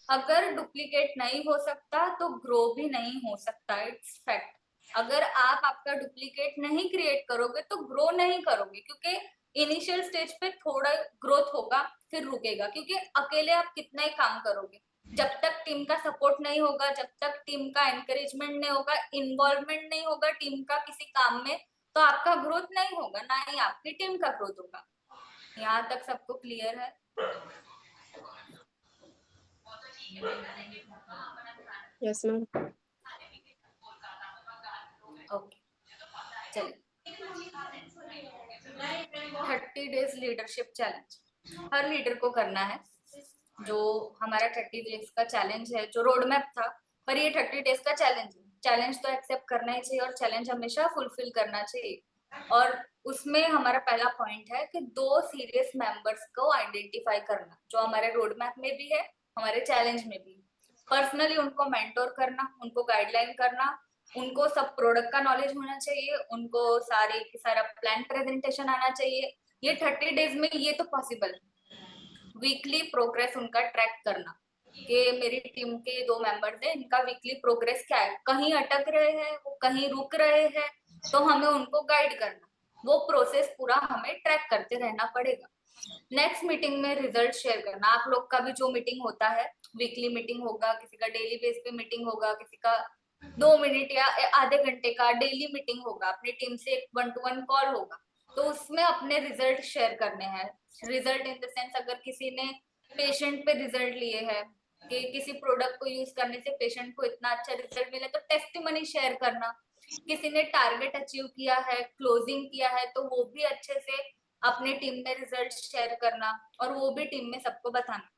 अगर डुप्लीकेट नहीं हो सकता तो ग्रो भी नहीं हो सकता, इट्स फैक्ट। अगर आप आपका डुप्लीकेट नहीं क्रिएट करोगे तो ग्रो नहीं करोगे, क्योंकि इनिशियल स्टेज पे थोड़ा ग्रोथ होगा फिर रुकेगा, क्योंकि अकेले आप कितना ही काम करोगे। जब तक टीम का सपोर्ट नहीं होगा, जब तक टीम का एनकरेजमेंट नहीं होगा, इन्वॉल्वमेंट नहीं होगा टीम का किसी काम में, तो आपका ग्रोथ नहीं होगा, ना ही आपकी टीम का ग्रोथ होगा। यहाँ तक सबको क्लियर है? Yes, ma'am. ओके, चलिए। 30 डेज लीडरशिप चैलेंज हर लीडर को करना है। जो हमारा 30 डेज का चैलेंज है, जो रोड मैप था, पर ये 30 डेज का चैलेंज है। चैलेंज तो एक्सेप्ट करना ही चाहिए और चैलेंज हमेशा फुलफिल करना चाहिए। और उसमें हमारा पहला पॉइंट है कि 2 सीरियस मेंबर्स को आइडेंटिफाई करना, जो हमारे रोड मैप में भी है, हमारे चैलेंज में भी। पर्सनली उनको मेंटोर करना, उनको गाइडलाइन करना, उनको सब प्रोडक्ट का नॉलेज होना चाहिए, उनको सारा प्लान प्रेजेंटेशन आना चाहिए। ये 30 डेज में ये तो पॉसिबल है। वीकली प्रोग्रेस उनका ट्रैक करना कि मेरी टीम के 2 मेंबर्स हैं, इनका वीकली प्रोग्रेस क्या है, कहीं अटक रहे हैं वो, कहीं रुक रहे हैं, तो हमें उनको गाइड करना, वो प्रोसेस पूरा हमें ट्रैक करते रहना पड़ेगा। नेक्स्ट मीटिंग में रिजल्ट शेयर करना। आप लोग का भी जो मीटिंग होता है, वीकली मीटिंग होगा, किसी का डेली बेस पे मीटिंग होगा, किसी का 2 मिनट या आधे घंटे का डेली मीटिंग होगा, अपनी टीम से एक 1-to-1 कॉल होगा, तो उसमें अपने रिजल्ट शेयर करने हैं। रिजल्ट इन द सेंस, अगर किसी ने पेशेंट पे रिजल्ट लिए हैं कि किसी प्रोडक्ट को यूज करने से पेशेंट को इतना अच्छा रिजल्ट मिला, तो टेस्टिमनी शेयर करना। किसी ने टारगेट अचीव किया है, क्लोजिंग किया है, तो वो भी अच्छे से अपने टीम में रिजल्ट शेयर करना और वो भी टीम में सबको बताना।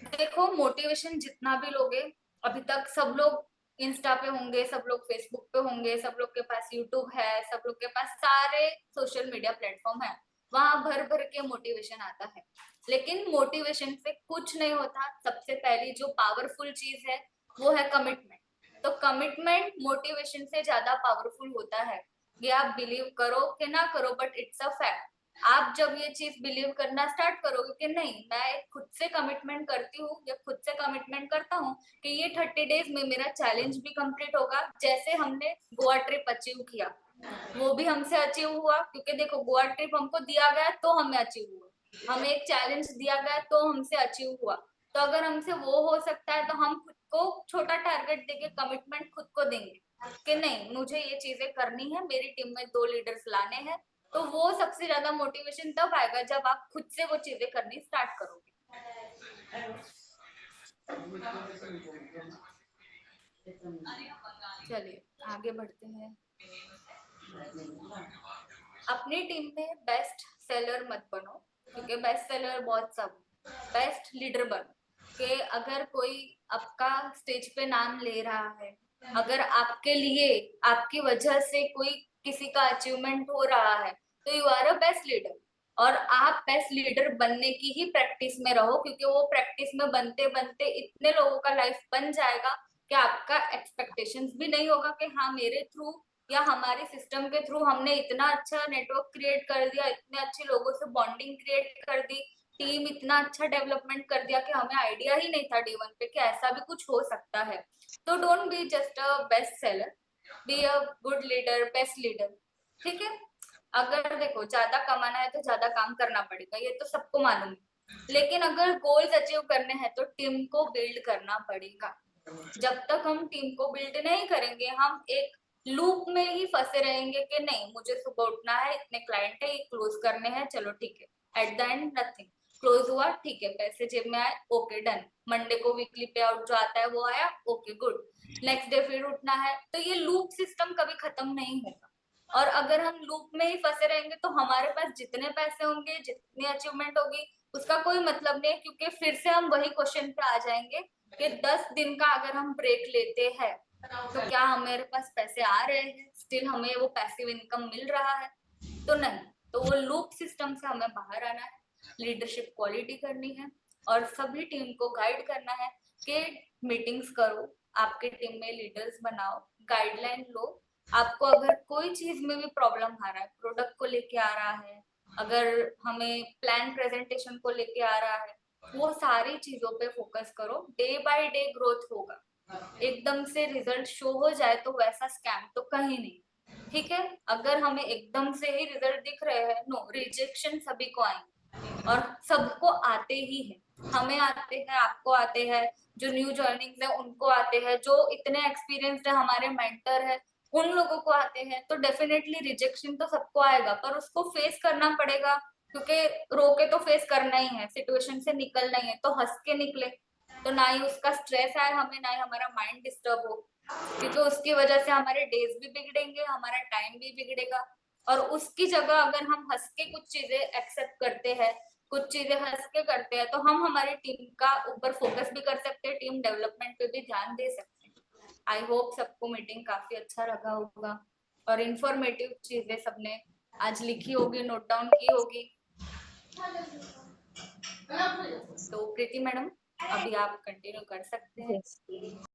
देखो, मोटिवेशन जितना भी लोगे, अभी तक सब लोग इंस्टा पे होंगे, सब लोग फेसबुक पे होंगे, सब लोग के पास यूट्यूब है, सब लोग के पास सारे सोशल मीडिया प्लेटफॉर्म है, वहां भर भर के मोटिवेशन आता है। लेकिन मोटिवेशन से कुछ नहीं होता। सबसे पहली जो पावरफुल चीज है वो है कमिटमेंट। तो कमिटमेंट मोटिवेशन से ज्यादा पावरफुल होता है। ये आप बिलीव करो कि ना करो, बट इट्स अ फैक्ट। आप जब ये चीज बिलीव करना स्टार्ट करोगे कि नहीं, मैं खुद से कमिटमेंट करती हूँ या खुद से कमिटमेंट करता हूँ कि ये 30 डेज में मेरा चैलेंज भी कंप्लीट होगा। जैसे हमने गोवा ट्रिप अचीव किया, वो भी हमसे अचीव हुआ, क्योंकि देखो गोवा ट्रिप हमको दिया गया तो हमें अचीव हुआ, हमें एक चैलेंज दिया गया तो हमसे अचीव हुआ। तो अगर हमसे वो हो सकता है तो हम खुद को छोटा टारगेट देके कमिटमेंट खुद को देंगे कि नहीं, मुझे ये चीजें करनी है, मेरी टीम में 2 लीडर्स लाने हैं। तो वो सबसे ज्यादा मोटिवेशन तब आएगा जब आप खुद से वो चीजें करनी स्टार्ट करोगे। चलिए आगे बढ़ते हैं। अपनी टीम में बेस्ट सेलर मत बनो, क्योंकि बेस्ट सेलर बहुत सब, बेस्ट लीडर बनो। कि अगर कोई आपका स्टेज पे नाम ले रहा है, अगर आपके लिए, आपकी वजह से कोई किसी का अचीवमेंट हो रहा है, तो you are a best leader. और आप बेस्ट लीडर बनने की ही प्रैक्टिस में रहो, क्योंकि वो प्रैक्टिस में बनते बनते इतने लोगों का लाइफ बन जाएगा कि आपका एक्सपेक्टेशंस भी नहीं होगा कि हाँ मेरे थ्रू या हमारे सिस्टम के थ्रू हमने इतना अच्छा नेटवर्क क्रिएट कर दिया, इतने अच्छे लोगों से बॉन्डिंग क्रिएट कर दी, टीम इतना अच्छा डेवलपमेंट कर दिया कि हमें आइडिया ही नहीं था डे 1 पे कि ऐसा भी कुछ हो सकता है। तो don't be just a best seller, be a good leader, best leader. ठीक है। अगर देखो ज्यादा कमाना है तो ज्यादा काम करना पड़ेगा, ये तो सबको मालूम है। लेकिन अगर गोल्स अचीव करने हैं तो टीम को बिल्ड करना पड़ेगा। जब तक हम टीम को बिल्ड नहीं करेंगे, हम एक लूप में ही फंसे रहेंगे कि नहीं, मुझे सुबह उठना है, इतने क्लाइंट है, ये क्लोज करने हैं, चलो ठीक है, at the end nothing. Close हुआ, ठीक है, पैसे जेब में आए, ओके डन। मंडे को वीकली पे आउट जो आता है वो आया, ओके गुड। नेक्स्ट डे फिर उठना है। तो ये लूप सिस्टम कभी खत्म नहीं होगा। और अगर हम लूप में ही फंसे रहेंगे तो हमारे पास जितने पैसे होंगे, जितनी अचीवमेंट होगी, उसका कोई मतलब नहीं है, क्योंकि फिर से हम वही क्वेश्चन पे आ जाएंगे कि 10 दिन का अगर हम ब्रेक लेते हैं तो क्या हमारे पास पैसे आ रहे हैं, स्टिल हमें वो पैसिव इनकम मिल रहा है? तो नहीं। तो वो लूप सिस्टम से हमें बाहर आना है, लीडरशिप क्वालिटी करनी है, और सभी टीम को गाइड करना है कि मीटिंग्स करो, आपके टीम में लीडर्स बनाओ, गाइडलाइन लो। आपको अगर कोई चीज में भी प्रॉब्लम आ रहा है, प्रोडक्ट को लेके आ रहा है, अगर हमें प्लान प्रेजेंटेशन को लेके आ रहा है, वो सारी चीजों पे फोकस करो। डे बाय डे ग्रोथ होगा। एकदम से रिजल्ट शो हो जाए तो वैसा स्कैम तो कहीं नहीं। ठीक है। अगर हमें एकदम से ही रिजल्ट दिख रहे हैं, नो, रिजेक्शन सभी को आएंगे और सबको आते ही है। हमें आते हैं, आपको आते हैं, जो न्यू ज्वाइनिंग है उनको आते हैं, जो इतने एक्सपीरियंस्ड है, हमारे मेंटर है, उन लोगों को आते हैं। तो डेफिनेटली रिजेक्शन तो सबको आएगा, पर उसको फेस करना पड़ेगा, क्योंकि रो के तो फेस करना ही है, सिचुएशन से निकलना ही है, तो हंस के निकले। तो ना ही उसका स्ट्रेस आए हमें, ना ही हमारा माइंड डिस्टर्ब हो, क्योंकि उसकी वजह से हमारे डेज भी बिगड़ेंगे, हमारा टाइम भी बिगड़ेगा। और उसकी जगह अगर हम हंस के कुछ चीजें एक्सेप्ट करते हैं, कुछ चीजें हंस के करते हैं, तो हम हमारी टीम का ऊपर फोकस भी कर सकते हैं, टीम डेवलपमेंट पे भी ध्यान दे सकते हैं। आई होप सबको मीटिंग काफी अच्छा लगा होगा और इंफॉर्मेटिव चीजें सबने आज लिखी होगी, नोट डाउन की होगी। तो प्रीति मैडम, अभी आप कंटिन्यू कर सकते हैं। Yes.